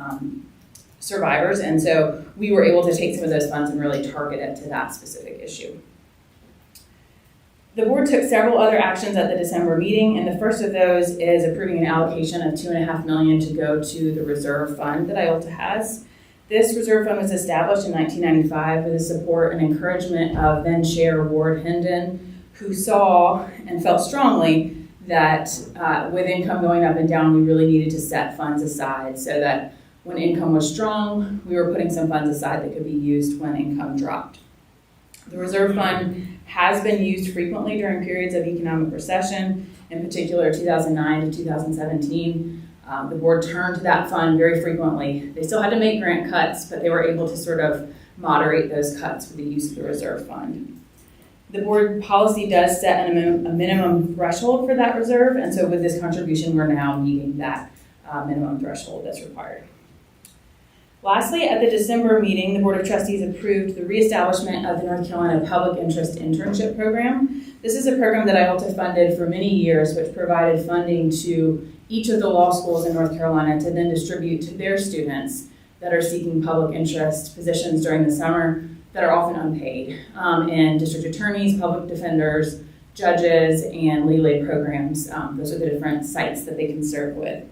survivors. And so we were able to take some of those funds and really target it to that specific issue. The board took several other actions at the December meeting, and the first of those is approving an allocation of $2.5 million to go to the reserve fund that IOLTA has. This reserve fund was established in 1995 with the support and encouragement of then Chair Ward Hendon, who saw and felt strongly that with income going up and down, we really needed to set funds aside so that when income was strong, we were putting some funds aside that could be used when income dropped. The reserve fund has been used frequently during periods of economic recession, in particular 2009 to 2017. The board turned to that fund very frequently. They still had to make grant cuts, but they were able to sort of moderate those cuts with the use of the reserve fund. The board policy does set a minimum threshold for that reserve, and so with this contribution, we're now meeting that minimum threshold that's required. Lastly, at the December meeting, the Board of Trustees approved the reestablishment of the North Carolina Public Interest Internship Program. This is a program that IOLTA funded for many years, which provided funding to each of the law schools in North Carolina to then distribute to their students that are seeking public interest positions during the summer that are often unpaid, and district attorneys, public defenders, judges, and legal aid programs. Those are the different sites that they can serve with.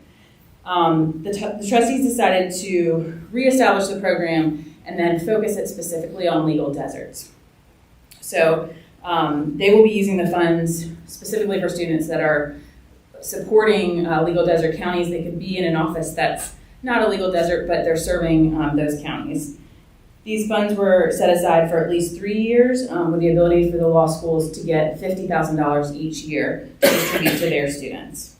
The trustees decided to reestablish the program and then focus it specifically on legal deserts. So they will be using the funds specifically for students that are supporting legal desert counties. They could be in an office that's not a legal desert, but they're serving those counties. These funds were set aside for at least 3 years, with the ability for the law schools to get $50,000 each year to distribute to their students.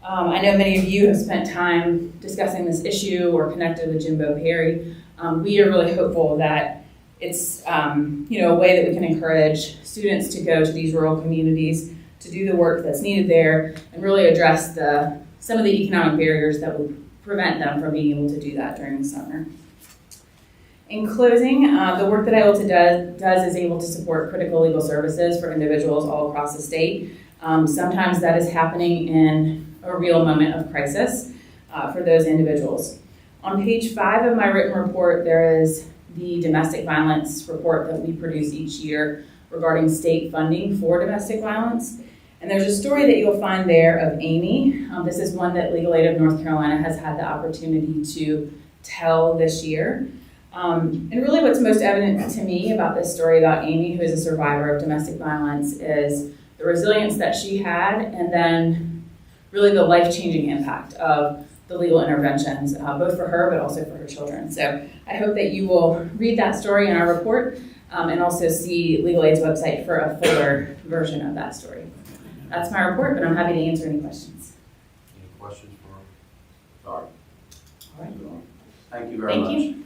I know many of you have spent time discussing this issue or connected with Jimbo Perry. We are really hopeful that it's a way that we can encourage students to go to these rural communities to do the work that's needed there and really address some of the economic barriers that would prevent them from being able to do that during the summer. In closing, the work that ILTA does is able to support critical legal services for individuals all across the state. Sometimes that is happening in a real moment of crisis for those individuals. On page 5 of my written report, there is the domestic violence report that we produce each year regarding state funding for domestic violence. And there's a story that you'll find there of Amy. This is one that Legal Aid of North Carolina has had the opportunity to tell this year. And really what's most evident to me about this story about Amy, who is a survivor of domestic violence, is the resilience that she had and then really the life-changing impact of the legal interventions, both for her but also for her children. So I hope that you will read that story in our report and also see Legal Aid's website for a fuller version of that story. That's my report, but I'm happy to answer any questions. Any questions for? Sorry. All right. Thank you very much. Thank you.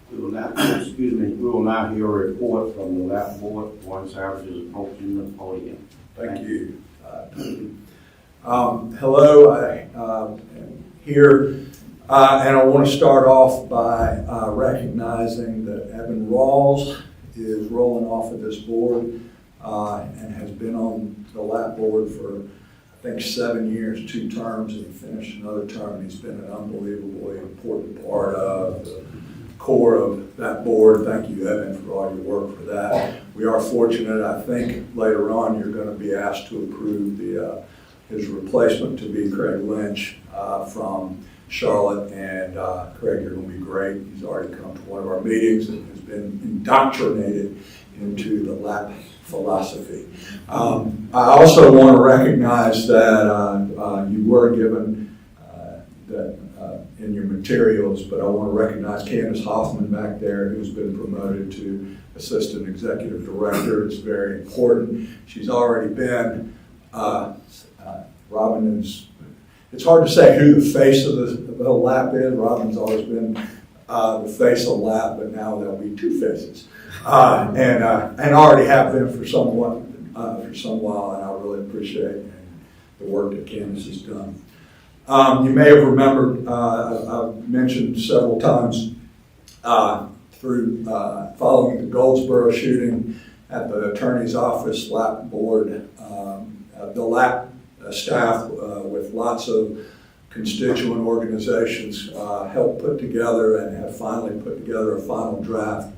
We will now hear a report from the LAP board. Warren Savage is approaching the podium. Thank you. Hello, I am here, and I want to start off by recognizing that Evan Rawls is rolling off of this board and has been on the LAP board for, I think, 7 years, 2 terms, and he finished another term. He's been an unbelievably important part of the core of that board. Thank you, Evan, for all your work for that. We are fortunate. I think later on you're going to be asked to approve his replacement to be Craig Lynch from Charlotte, and Craig, you're going to be great. He's already come to one of our meetings and has been indoctrinated into the LAP philosophy. I also want to recognize that you were given that in your materials, but I want to recognize Candace Hoffman back there, who's been promoted to Assistant Executive Director. It's very important. She's already been, Robin is, it's hard to say who the face of the LAP is. Robin's always been the face of LAP, but now there'll be 2 faces. And already have been for some while, and I really appreciate the work that Candace has done. You may have remembered, I've mentioned several times through following the Goldsboro shooting at the attorney's office, LAP board, the LAP staff with lots of constituent organizations helped put together and have finally put together a final draft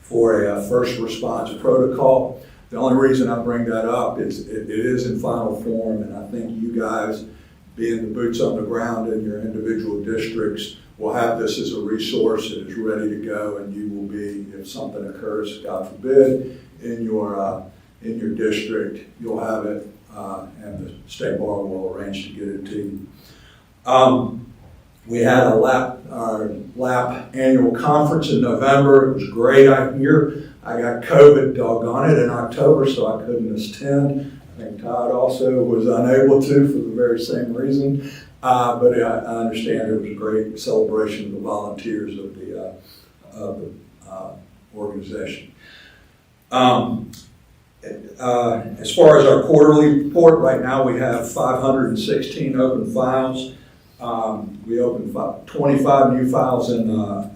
for a first response protocol. The only reason I bring that up is it is in final form, and I think you guys, being the boots on the ground in your individual districts, will have this as a resource that is ready to go, and you will be, if something occurs, God forbid, in your district, you'll have it, and the state bar will arrange to get it to you. We had our LAP annual conference in November. It was great. I got COVID, doggone it, in October, so I couldn't attend. I think Todd also was unable to for the very same reason. But I understand it was a great celebration of the volunteers of the organization. As far as our quarterly report, right now we have 516 open files. We opened 25 new files in the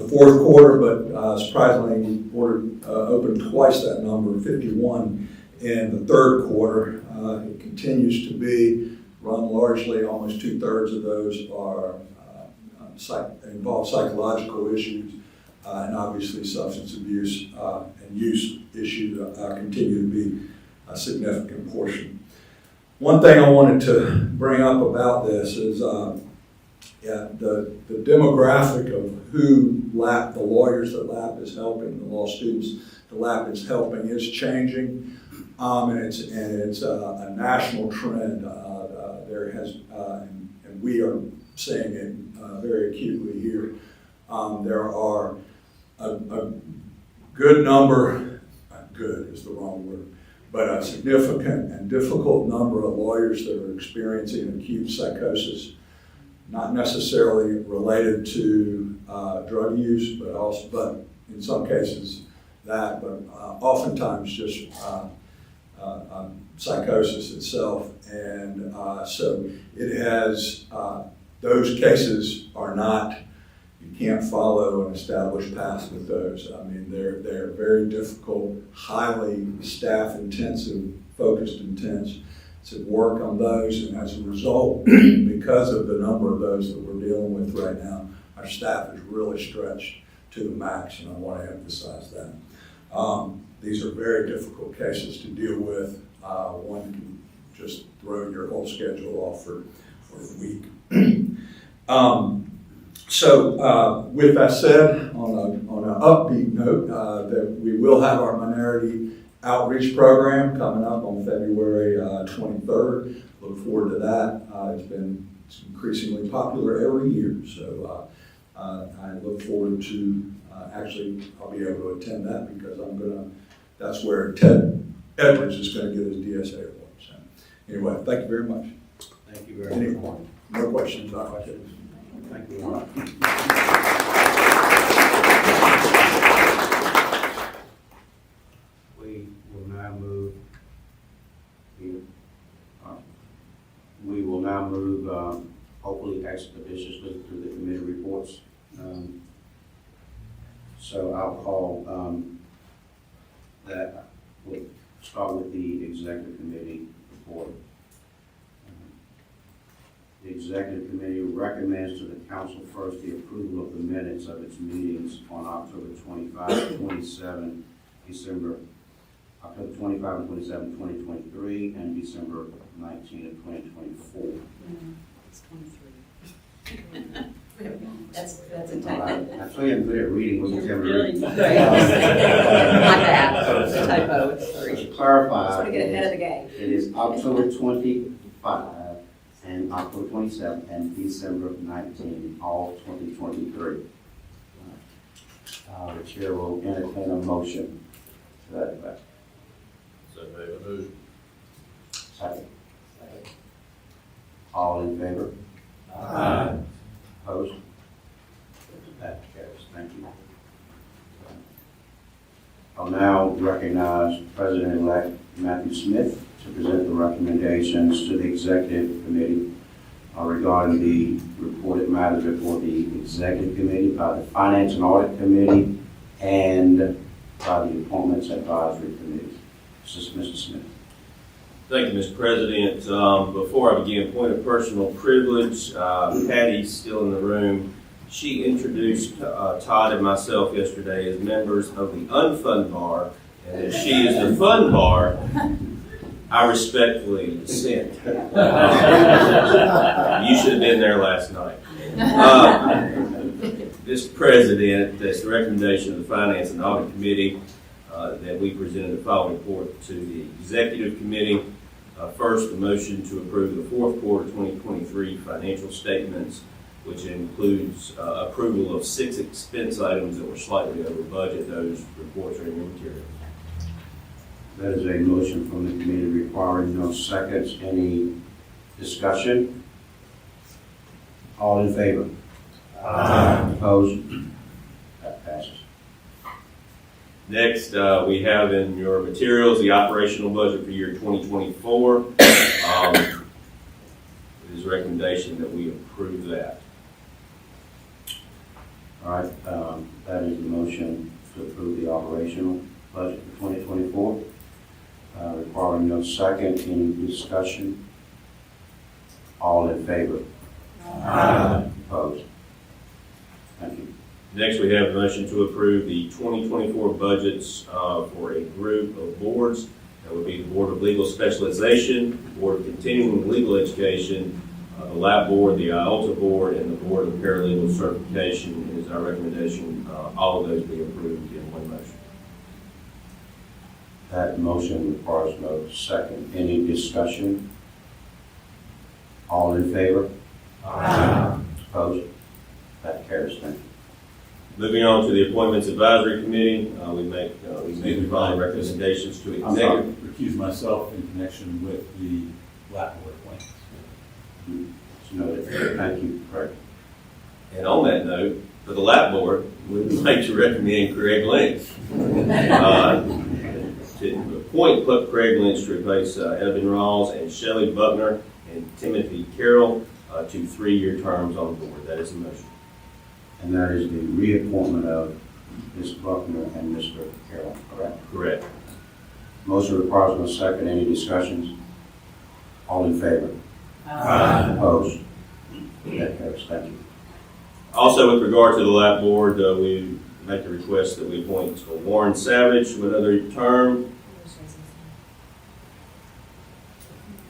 fourth quarter, but surprisingly we opened twice that number, 51 in the third quarter. It continues to be run largely, almost 2/3 of those are involve psychological issues, and obviously substance abuse and use issues continue to be a significant portion. One thing I wanted to bring up about this is the demographic of who LAP, the lawyers that LAP is helping, the law students the LAP is helping, is changing, and it's a national trend. There has, and and we are seeing it very acutely here. There are a good number, good is the wrong word, but a significant and difficult number of lawyers that are experiencing acute psychosis, not necessarily related to drug use, but in some cases that, but oftentimes just psychosis itself. And so it has, those cases are not, you can't follow an established path with those. I mean, they're very difficult, highly staff-intensive, focused, intense to work on those. And as a result, because of the number of those that we're dealing with right now, our staff is really stretched to the max, and I want to emphasize that. These are very difficult cases to deal with. One can just throw your whole schedule off for a week. So with that said, on an upbeat note, that we will have our minority outreach program coming up on February 23rd. Look forward to that. It's increasingly popular every year, so I look forward to actually I'll be able to attend that because that's where Ted Edwards is going to get his DSA award. So anyway, thank you very much. Thank you very Any much. no questions? Thank you, Mark. We will now move. We will now move, hopefully expeditiously through the committee reports. So I'll call that. We'll start with the executive committee report. The executive committee recommends to the council first the approval of the minutes of its meetings on October 25, 27, October 25 and 27, 2023, and December 19 of 2024. It's 23. That's a Right. I'm so good at reading what you tell me. Really? To My bad, it's a typo, it's 3. clarify, Just want to get ahead of the game. it is October 25 and October 27 and December 19, all 2023. The chair will entertain a motion to that effect. So made a motion. Second. All in favor? Aye. Opposed? That carries. Thank you. I'll now recognize President-elect Matthew Smith to present the recommendations to the executive committee regarding the reported matters before the executive committee, by the finance and audit committee, and by the appointments advisory committee. Mr. Smith. Thank you, Mr. President. Before I begin, point of personal privilege, Patty's still in the room. She introduced Todd and myself yesterday as members of the unfun bar, and as she is the fun bar, I respectfully dissent. You should have been there last night. Mr. President, that's the recommendation of the Finance and Audit Committee that we presented the following report to the Executive Committee. First, a motion to approve the fourth quarter 2023 financial statements, which includes approval of 6 expense items that were slightly over budget. Those reports are in your material. That is a motion from the committee requiring no seconds. Any discussion? All in favor? Aye. Opposed? That passes. Next, we have in your materials the operational budget for year 2024. It is a recommendation that we approve that. All right, that is the motion to approve the operational budget for 2024. Requiring no second. Any discussion? All in favor? Aye. Opposed? Thank you. Next, we have a motion to approve the 2024 budgets for a group of boards. That would be the Board of Legal Specialization, the Board of Continuing Legal Education, the Lab Board, the IALTA Board, and the Board of Paralegal Certification. It is our recommendation all of those be approved in one motion. That motion requires no second. Any discussion? All in favor? Opposed? That carries. Thank you. Moving on to the Appointments Advisory Committee, we make the following recommendations to I'm sorry. executive. Recuse myself in connection with the lap board appointments. It's noted. Thank you, Craig. And on that note, for the lap board, we would like to recommend Craig Lynch. To appoint Craig Lynch to replace Evan Rawls and Shelley Buckner and Timothy Carroll to 3-year terms on the board. That is the motion. And that is the reappointment of Ms. Buckner and Mr. Carroll, correct? Correct. Motion requires no second. Any discussions? All in favor? Opposed? That carries. Thank you. Also, with regard to the lap board, we make the request that we appoint Warren Savage to another term.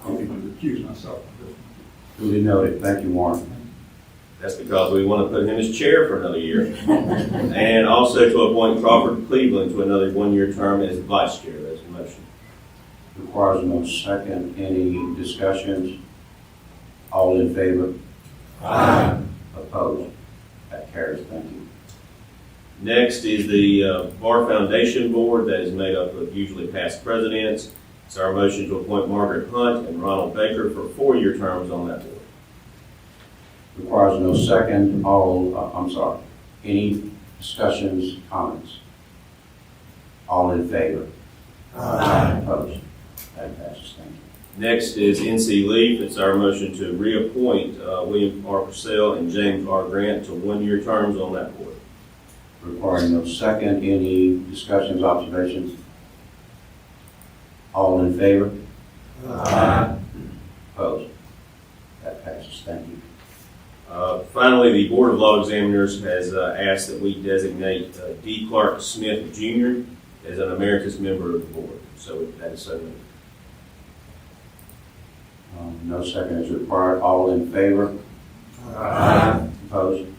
I'll need to recuse myself from this. Duly noted. Thank you, Warren. That's because we want to put him as chair for another year. And also to appoint Crawford Cleveland to another 1-year term as vice chair. That's the motion. Requires no second. Any discussions? All in favor? Opposed? That carries. Thank you. Next is the Bar Foundation Board that is made up of usually past presidents. It's our motion to appoint Margaret Hunt and Ronald Baker for 4-year terms on that board. Requires no second. Any discussions, comments? All in favor? Opposed? That passes. Thank you. Next is NC Leaf. It's our motion to reappoint William R. Purcell and James R. Grant to 1-year terms on that board. Requiring no second. Any discussions, observations? All in favor? Opposed? That passes. Thank you. Finally, the Board of Law Examiners has asked that we designate D. Clark Smith Jr. as an emeritus member of the board. So that is so moved. No second is required. All in favor? Opposed?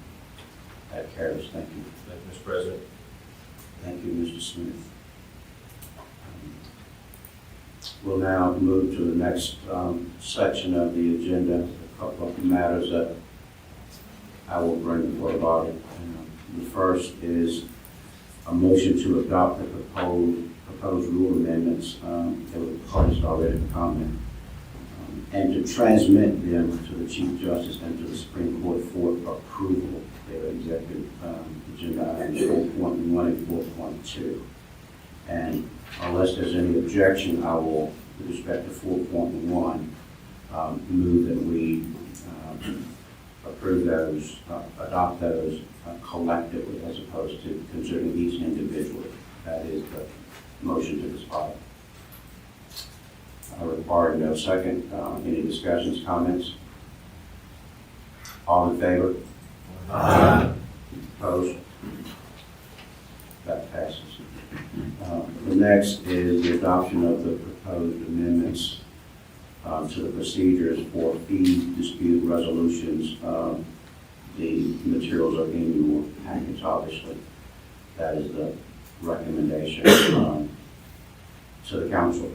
That carries. Thank you. Thank you, Mr. President. Thank you, Mr. Smith. We'll now move to the next section of the agenda, a couple of matters that I will bring before the body. The first is a motion to adopt the proposed rule amendments that were published already in comment, and to transmit them to the Chief Justice and to the Supreme Court for approval. They are executive agenda items 4.1 and 4.2. And unless there's any objection, I will, with respect to 4.1, move that we approve those, adopt those collectively as opposed to considering each individually. That is the motion to this body. I require no second. Any discussions, comments? All in favor? Opposed? That passes. The next is the adoption of the proposed amendments to the procedures for fee dispute resolutions. The materials are in your package, obviously. That is the recommendation to the council.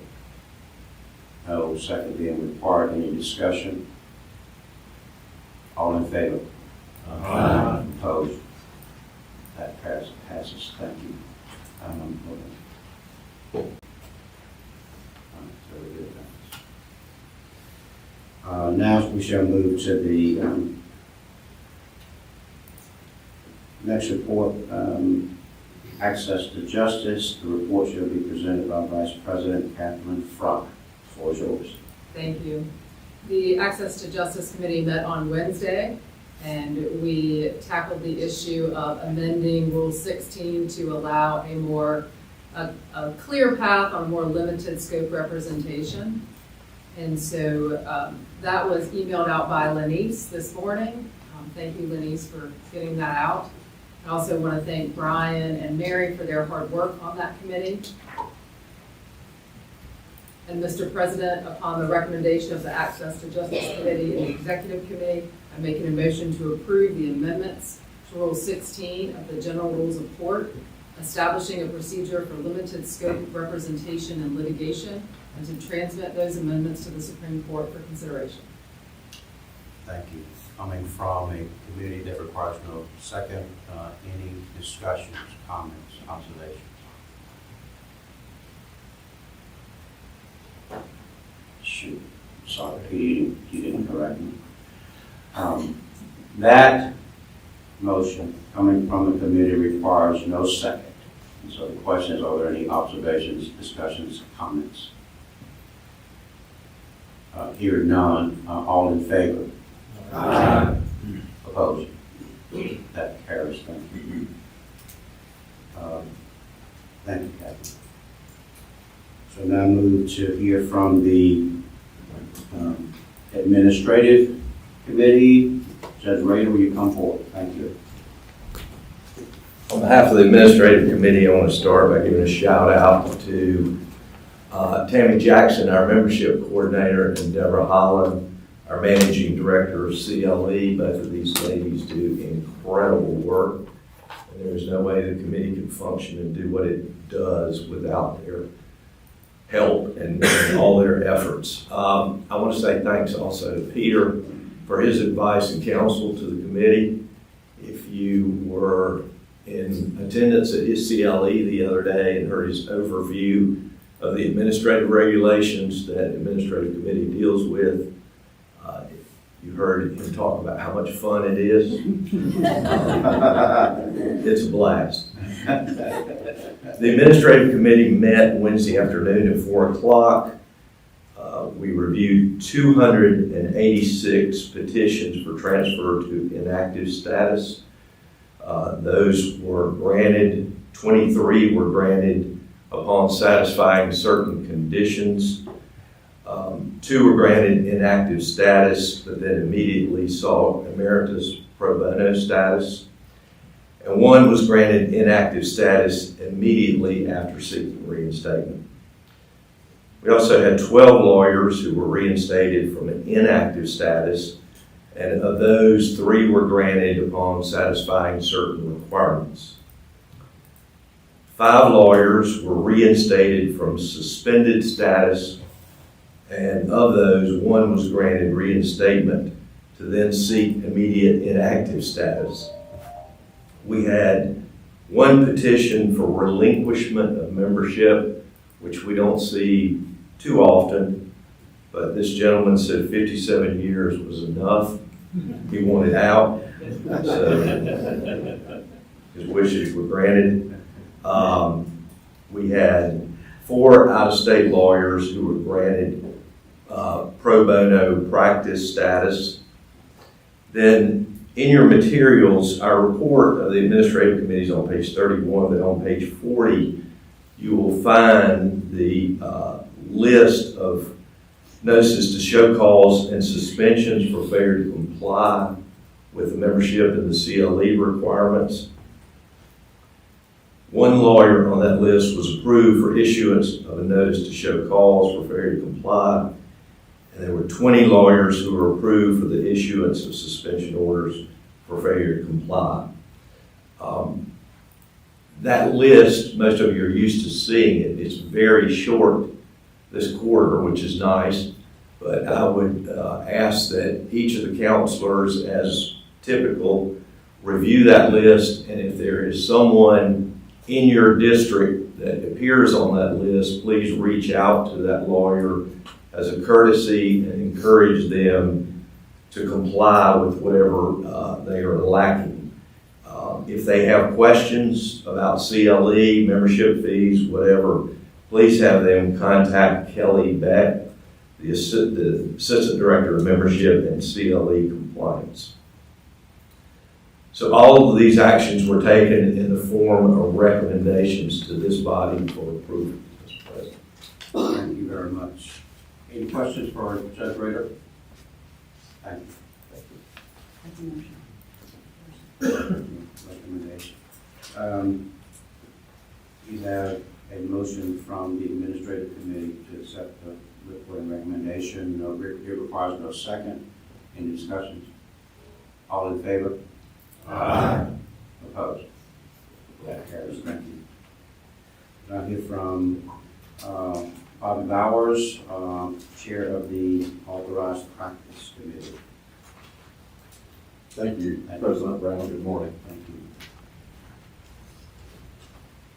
No second being required. Any discussion? All in favor? Opposed? That passes. Thank you. Now we shall move to the next report, access to justice. The report shall be presented by Vice President Catherine Frock. The floor is yours. Thank you. The Access to Justice Committee met on Wednesday, and we tackled the issue of amending Rule 16 to allow a clear path on more limited scope representation. And so that was emailed out by Lenise this morning. Thank you, Lenise, for getting that out. I also want to thank Brian and Mary for their hard work on that committee. And Mr. President, upon the recommendation of the Access to Justice Committee and the Executive Committee, I'm making a motion to approve the amendments to Rule 16 of the General Rules of Court, establishing a procedure for limited scope representation in litigation, and to transmit those amendments to the Supreme Court for consideration. Thank you. Coming from a committee that requires no second, any discussions, comments, observations? Shoot, sorry, you didn't correct me. That motion coming from the committee requires no second. And so the question is, are there any observations, discussions, comments? Here none, all in favor? Aye. Opposed? That carries. Thank you. Thank you, Kathy. So now move to hear from the administrative committee. Judge Rader, will you come forward? Thank you. On behalf of the administrative committee, I want to start by giving a shout out to Tammy Jackson, our membership coordinator, and Deborah Holland, our managing director of CLE. Both of these ladies do incredible work, and there's no way the committee can function and do what it does without their help and all their efforts. I want to say thanks also to Peter for his advice and counsel to the committee. If you were in attendance at his CLE the other day and heard his overview of the administrative regulations that the administrative committee deals with, you heard him talk about how much fun it is. It's a blast. The administrative committee met Wednesday afternoon at 4 o'clock. We reviewed 286 petitions for transfer to inactive status. Those were granted, 23 were granted upon satisfying certain conditions. 2 were granted inactive status, but then immediately sought emeritus pro bono status. And 1 was granted inactive status immediately after seeking reinstatement. We also had 12 lawyers who were reinstated from an inactive status, and of those, 3 were granted upon satisfying certain requirements. 5 lawyers were reinstated from suspended status, and of those, 1 was granted reinstatement to then seek immediate inactive status. We had 1 petition for relinquishment of membership, which we don't see too often, but this gentleman said 57 years was enough. He wanted out, so his wishes were granted. We had 4 out-of-state lawyers who were granted pro bono practice status. Then in your materials, our report of the administrative committee is on page 31, but on page 40, you will find the list of notices to show cause and suspensions for failure to comply with the membership and the CLE requirements. 1 lawyer on that list was approved for issuance of a notice to show cause for failure to comply. And there were 20 lawyers who were approved for the issuance of suspension orders for failure to comply. That list, most of you are used to seeing it. It's very short this quarter, which is nice, but I would ask that each of the counselors, as typical, review that list, and if there is someone in your district that appears on that list, please reach out to that lawyer as a courtesy and encourage them to comply with whatever they are lacking. If they have questions about CLE, membership fees, whatever, please have them contact Kelly Beck, the Assistant Director of Membership and CLE Compliance. So all of these actions were taken in the form of recommendations to this body for approval, Mr. President. Thank you very much. Any questions for Judge Rader? Thank you. Recommendation. You have a motion from the administrative committee to accept the report and recommendation. It requires no second. Any discussions? All in favor? Aye. Opposed? That carries. Thank you. Now hear from Bobby Bowers, Chair of the Authorized Practice Committee. Thank you, Thank you. President Brown. Good morning. Thank you.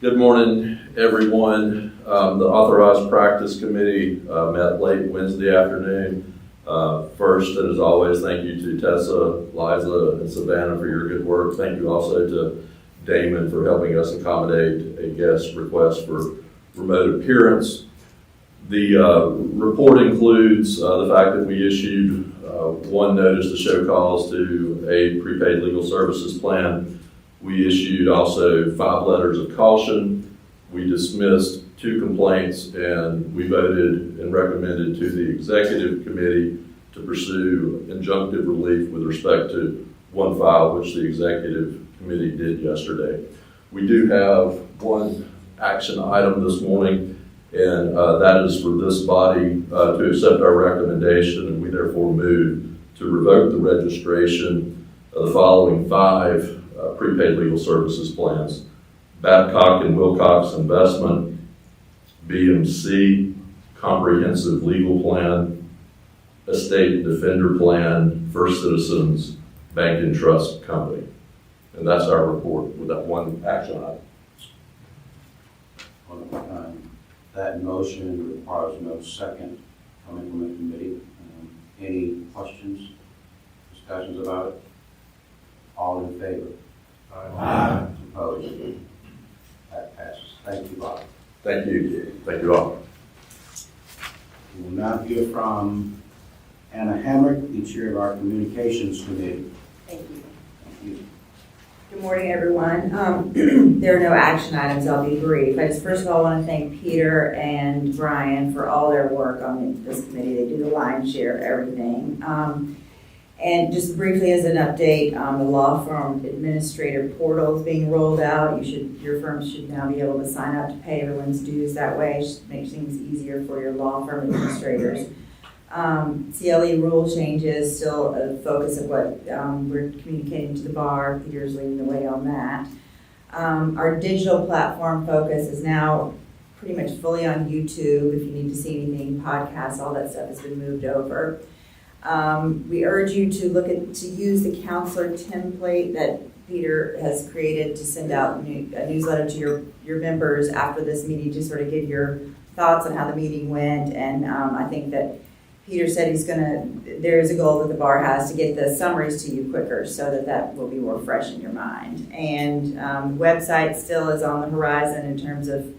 Good morning, everyone. The Authorized Practice Committee met late Wednesday afternoon. First, and as always, thank you to Tessa, Liza, and Savannah for your good work. Thank you also to Damon for helping us accommodate a guest request for remote appearance. The report includes the fact that we issued one notice to show cause to a prepaid legal services plan. We issued also 5 letters of caution. We dismissed 2 complaints, and we voted and recommended to the executive committee to pursue injunctive relief with respect to 1 file, which the executive committee did yesterday. We do have one action item this morning, and that is for this body to accept our recommendation, and we therefore move to revoke the registration of the following 5 prepaid legal services plans: Babcock and Wilcox Investment, BMC, Comprehensive Legal Plan, Estate Defender Plan, First Citizens Bank and Trust Company. And that's our report with that one action item. That motion requires no second coming from the committee. Any questions, discussions about it? All in favor? Aye. Opposed? That passes. Thank you, Bob. Thank you. Thank you all. We will now hear from Anna Hamrick, the chair of our communications committee. Thank you. Thank you. Good morning, everyone. There are no action items. I'll be brief. I just first of all want to thank Peter and Brian for all their work on this committee. They do the lion's share of everything. And just briefly as an update, the law firm administrator portal is being rolled out. Your firm should now be able to sign up to pay everyone's dues that way. It makes things easier for your law firm administrators. CLE rule changes, still a focus of what we're communicating to the bar. Peter's leading the way on that. Our digital platform focus is now pretty much fully on YouTube. If you need to see anything, podcasts, all that stuff has been moved over. We urge you to use the counselor template that Peter has created to send out a newsletter to your members after this meeting to sort of give your thoughts on how the meeting went. And I think that Peter said there is a goal that the bar has to get the summaries to you quicker so that will be more fresh in your mind. And the website still is on the horizon in terms of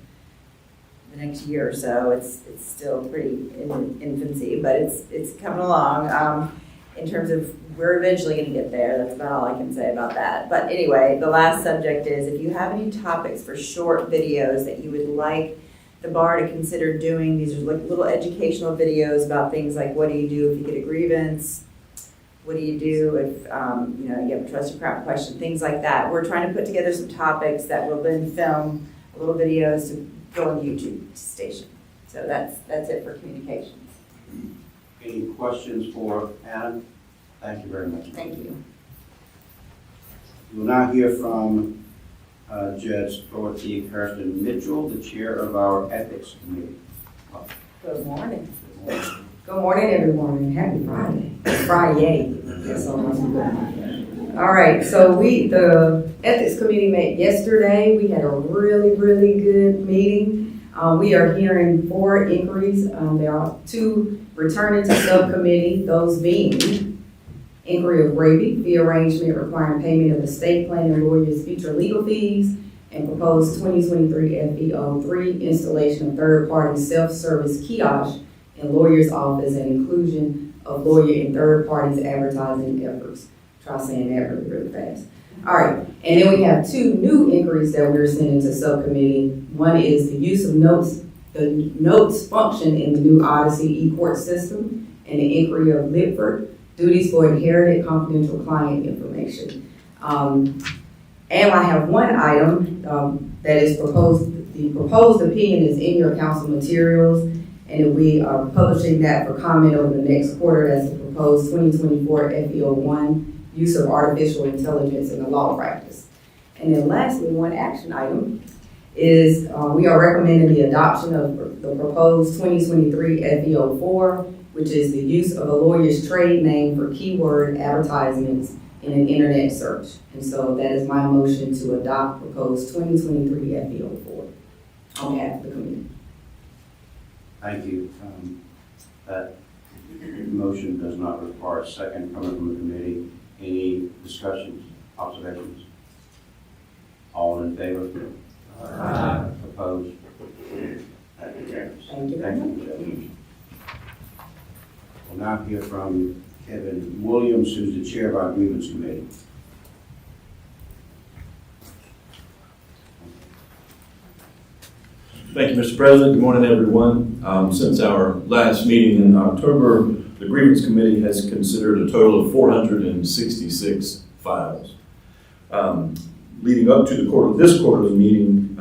the next year or so. It's still pretty in infancy, but it's coming along. In terms of we're eventually going to get there. That's about all I can say about that. But anyway, the last subject is if you have any topics for short videos that you would like the bar to consider doing. These are like little educational videos about things like what do you do if you get a grievance, what do you do if you have a trusted crime question, things like that. We're trying to put together some topics that will then film little videos to go on the YouTube station. So that's it for communications. Any questions for Anna? Thank you very much. Thank you. We will now hear from Judge Dorothy Kirsten Mitchell, the chair of our ethics committee. Good morning. Good morning, everyone. Happy Friday. Friday. Yes, all right. So the ethics committee met yesterday. We had a really, really good meeting. We are hearing 4 inquiries. There are 2 returning to subcommittee, those being inquiry of Raby, fee arrangement requiring payment of estate planning lawyers' future legal fees, and proposed 2023 FEO3 installation of third-party self-service kiosk in lawyer's office and inclusion of lawyer and third parties advertising efforts. Try saying that really, really fast. All right, and then we have 2 new inquiries that we're sending to subcommittee. One is the use of the notes function in the new Odyssey eCourt system, and the inquiry of Lidford, duties for inherited confidential client information. And I have one item that is proposed. The proposed opinion is in your council materials, and we are publishing that for comment over the next quarter. That's the proposed 2024 FEO1, use of artificial intelligence in the law practice. And then lastly, one action item is we are recommending the adoption of the proposed 2023 FEO4, which is the use of a lawyer's trade name for keyword advertisements in an internet search. And so that is my motion to adopt proposed 2023 FB04 on behalf of the committee. Thank you. That motion does not require a second coming from the committee. Any discussions, observations? All in favor? Aye. Opposed? That carries. Thank you very much. Judge. We'll now hear from Kevin Williams, who's the chair of our grievance committee. Thank you, Mr. President. Good morning, everyone. Since our last meeting in October, the Grievance Committee has considered a total of 466 files. Leading up to this quarterly meeting,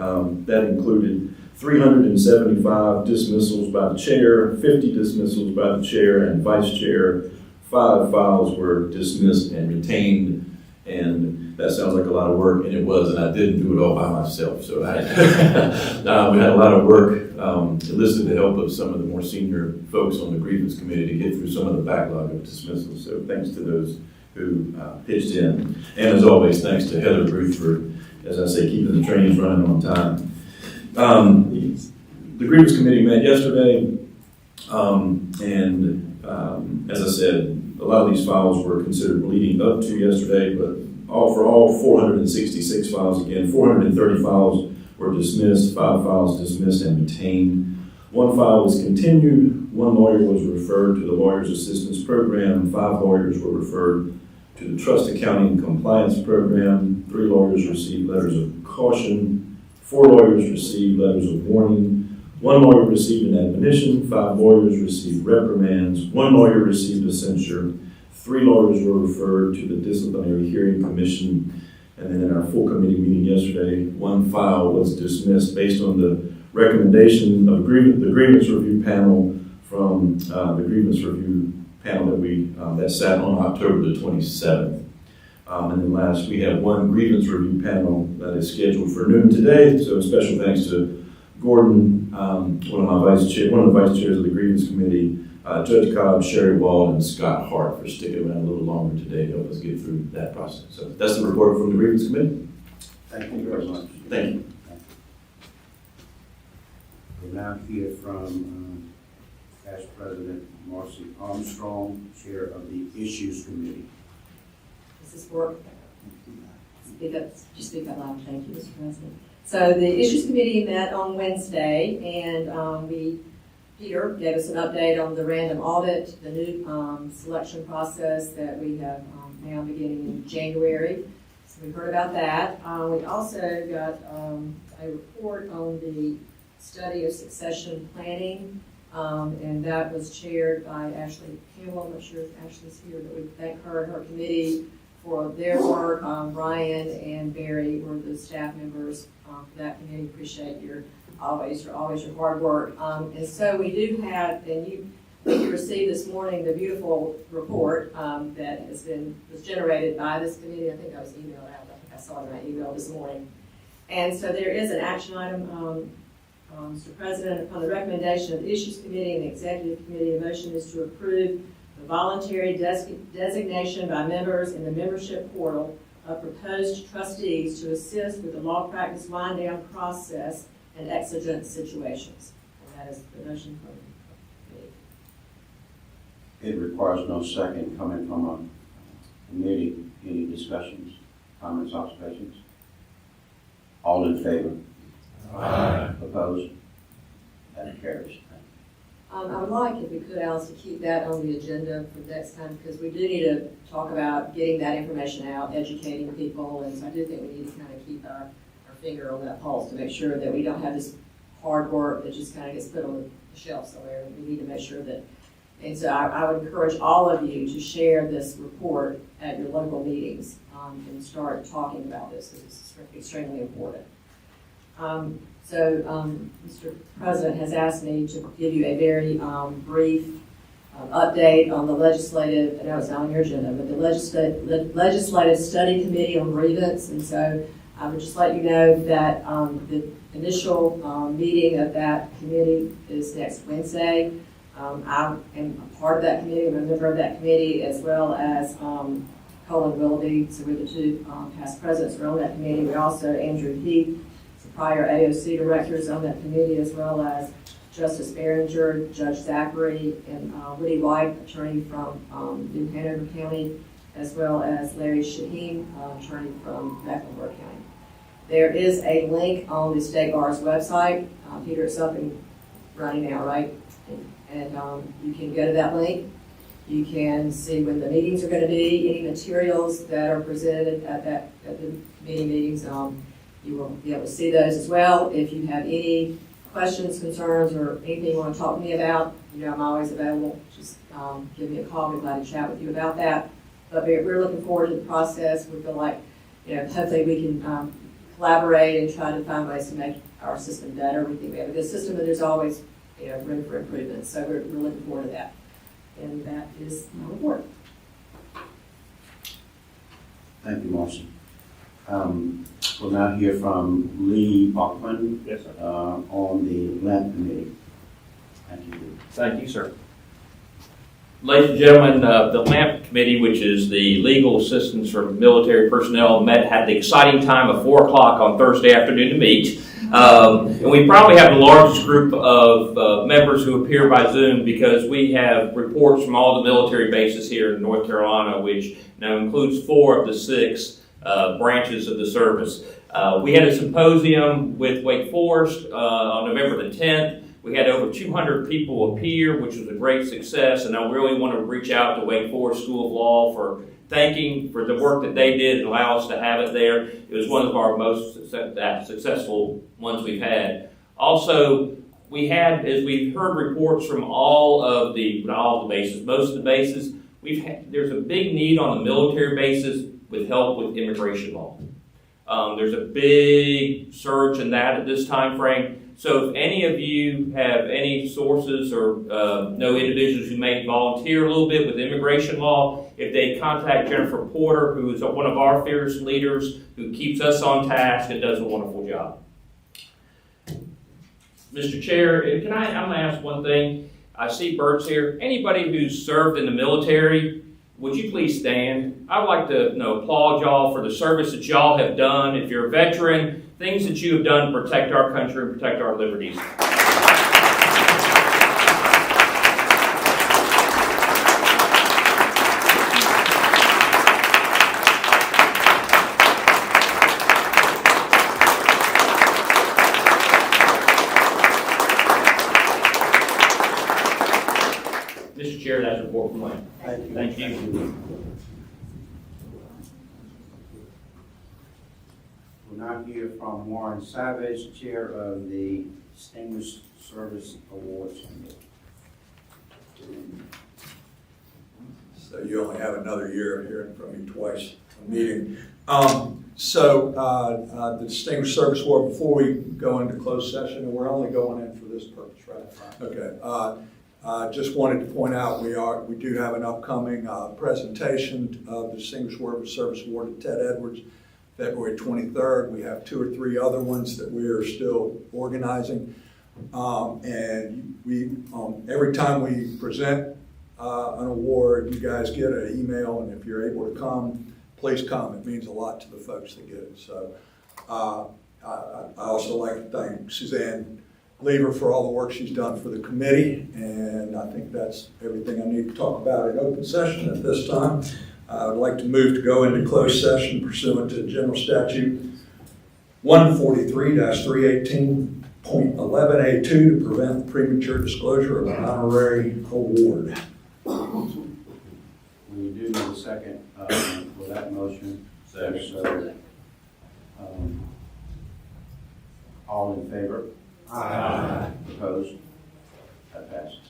that included 375 dismissals by the chair, 50 dismissals by the chair and vice chair. 5 files were dismissed and retained, and that sounds like a lot of work, and it was, and I didn't do it all by myself. So we had a lot of work, enlisted the help of some of the more senior folks on the Grievance Committee to get through some of the backlog of dismissals. So thanks to those who pitched in. And as always, thanks to Heather Ruth for, as I say, keeping the trains running on time. The Grievance Committee met yesterday, as I said, a lot of these files were considered leading up to yesterday, but for all 466 files, again, 430 files were dismissed, 5 files dismissed and retained. 1 file was continued, 1 lawyer was referred to the Lawyers Assistance Program, 5 lawyers were referred to the Trust Accounting and Compliance Program, 3 lawyers received letters of caution, 4 lawyers received letters of warning, 1 lawyer received an admonition, 5 lawyers received reprimands, 1 lawyer received a censure, 3 lawyers were referred to the Disciplinary Hearing Commission, and then in our full committee meeting yesterday, 1 file was dismissed based on the recommendation of the grievance review panel from the grievance review panel that sat on October the 27th. And then last, we have 1 grievance review panel that is scheduled for noon today, so special thanks to Gordon, one of the vice chairs of the grievance committee, Judge Cobb, Sherry Wall, and Scott Hart for sticking around a little longer today to help us get through that process. So that's the report from the grievance committee. Thank you very much. Thank you. We'll now hear from Past President Marcy Armstrong, chair of the Issues Committee. Does this work? Speak up loud. Thank you, Mr. President. So the Issues Committee met on Wednesday, and Peter gave us an update on the random audit, the new selection process that we have now beginning in January. So we heard about that. We also got a report on the study of succession planning, and that was chaired by Ashley Campbell. I'm not sure if Ashley's here, but we thank her and her committee for their work. Brian and Barry were the staff members for that committee. Appreciate your hard work. And so we do have, and you received this morning the beautiful report that was generated by this committee. I think I was emailed out. I think I saw it in my email this morning. And so there is an action item, Mr. President, upon the recommendation of the Issues Committee and the Executive Committee, the motion is to approve the voluntary designation by members in the membership portal of proposed trustees to assist with the law practice wind down process and exigent situations. And that is the motion from me. It requires no second coming from a committee. Any discussions, comments, observations? All in favor? Aye. Opposed? That carries. I would like, if we could, Alice, to keep that on the agenda for next time, because we do need to talk about getting that information out, educating people, and so I do think we need to kind of keep our finger on that pulse to make sure that we don't have this hard work that just kind of gets put on the shelf somewhere. We need to make sure that, and so I would encourage all of you to share this report at your local meetings and start talking about this, because it's extremely important. Mr. President has asked me to give you a very brief update on the legislative, I know it's not on your agenda, but the legislative study committee on grievance. And so I would just let you know that the initial meeting of that committee is next Wednesday. I am a part of that committee, I'm a member of that committee, as well as Colin Willoughby, so we're the two past presidents who are on that committee. We also, Andrew Heath, some prior AOC directors on that committee, as well as Justice Behringer, Judge Zachary, and Woody White, attorney from New Hanover County, as well as Larry Shaheen, attorney from Mecklenburg County. There is a link on the State Bar's website. Peter, it's up and running now, right? And you can go to that link. You can see when the meetings are going to be, any materials that are presented at the committee meetings. You will be able to see those as well. If you have any questions, concerns, or anything you want to talk to me about, I'm always available. Just give me a call. I'd be glad to chat with you about that. But we're looking forward to the process. We feel like, hopefully we can collaborate and try to find ways to make our system better. We think we have a good system, but there's always room for improvement. So we're looking forward to that. And that is my report. Thank you, Marcy. We'll now hear from Lee Bachman. Yes, sir. On the LAMP committee. Thank you, Lee. Thank you, sir. Ladies and gentlemen, the LAMP committee, which is the Legal Assistance for Military Personnel, had the exciting time of 4 o'clock on Thursday afternoon to meet. And we probably have the largest group of members who appear by Zoom because we have reports from all the military bases here in North Carolina, which now includes 4 of the 6 branches of the service. We had a symposium with Wake Forest on November the 10th. We had over 200 people appear, which was a great success, and I really want to reach out to Wake Forest School of Law for thanking for the work that they did and allow us to have it there. It was one of our most successful ones we've had. Also, we had, as we've heard reports from all of the bases, most of the bases, there's a big need on the military bases with help with immigration law. There's a big surge in that at this time frame. So if any of you have any sources or know individuals who may volunteer a little bit with immigration law, if they contact Jennifer Porter, who is one of our fearless leaders, who keeps us on task and does a wonderful job. Mr. Chair, I'm going to ask one thing. I see Bert's here. Anybody who's served in the military, would you please stand? I'd like to applaud y'all for the service that y'all have done. If you're a veteran, things that you have done to protect our country and protect our liberties. Mr. Chair, that's a report from Lane. Thank you. We'll now hear from Warren Savage, Chair of the Distinguished Service Awards Committee. So you only have another year of hearing from me twice a meeting. The Distinguished Service Award, before we go into closed session, and we're only going in for this purpose, right? Okay. Just wanted to point out we do have an upcoming presentation of the Distinguished Service Award to Ted Edwards, February 23rd. We have 2 or 3 other ones that we are still organizing. And every time we present an award, you guys get an email, and if you're able to come, please come. It means a lot to the folks that get it. So I also like to thank Suzanne Lever for all the work she's done for the committee, and I think that's everything I need to talk about in open session at this time. I would like to move to go into closed session pursuant to General Statute 143-318.11A2 to prevent premature disclosure of an honorary award. We do need a second for that motion. Second. So, all in favor? Aye. Opposed? That passes.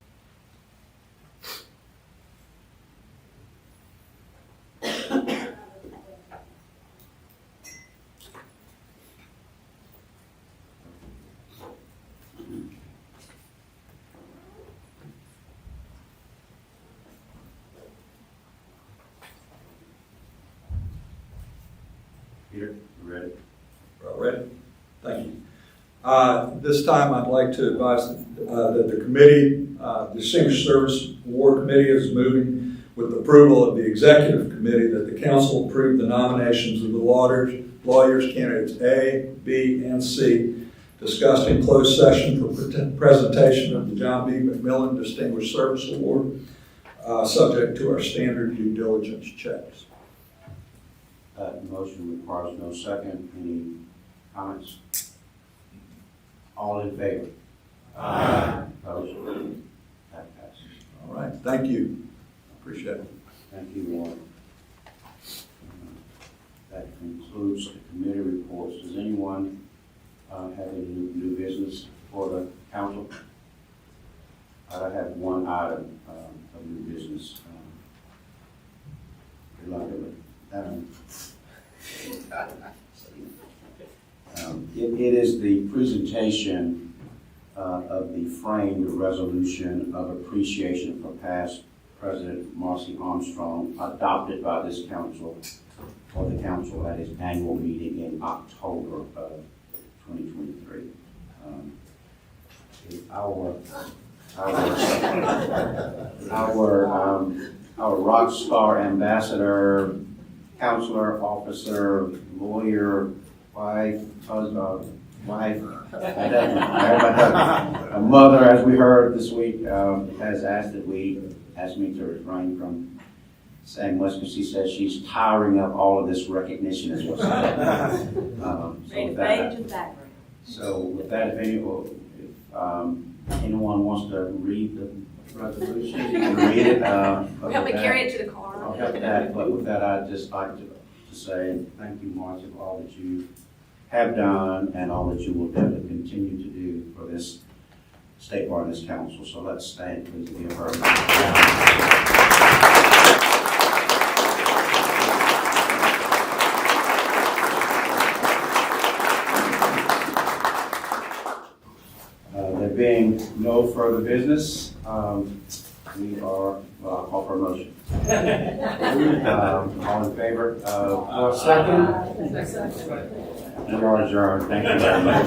Peter, you ready? All ready? Thank you. This time I'd like to advise that the committee, the Distinguished Service Award Committee, is moving with approval of the executive committee, that the council approve the nominations of the lawyers candidates A, B, and C discussed in closed session for presentation of the John B. McMillan Distinguished Service Award, subject to our standard due diligence checks. That motion requires no second. Any comments? All in favor? Aye. Opposed? That passes. All right, thank you. Appreciate it. Thank you, Warren. That concludes the committee reports. Does anyone have any new business for the council? I have one item of new business. It is the presentation of the framed resolution of appreciation for past President Marcy Armstrong, adopted by this council, or the council at its annual meeting in October of 2023. Our rock star ambassador, counselor, officer, lawyer, wife, husband, a mother, as we heard this week, has asked me to refrain from saying much, because she says she's tiring of all of this recognition is what's happening. So with that, if anyone wants to read the resolution, you can read it. Help me carry it to the car. I'll help that, but with that, I'd just like to say thank you, Marcy, for all that you have done and all that you will definitely continue to do for this State Bar and this council. So let's stand, please, and give her a There being no further business, we are, I'll call for a motion. All in favor? Second? We are adjourned. Thank you very much.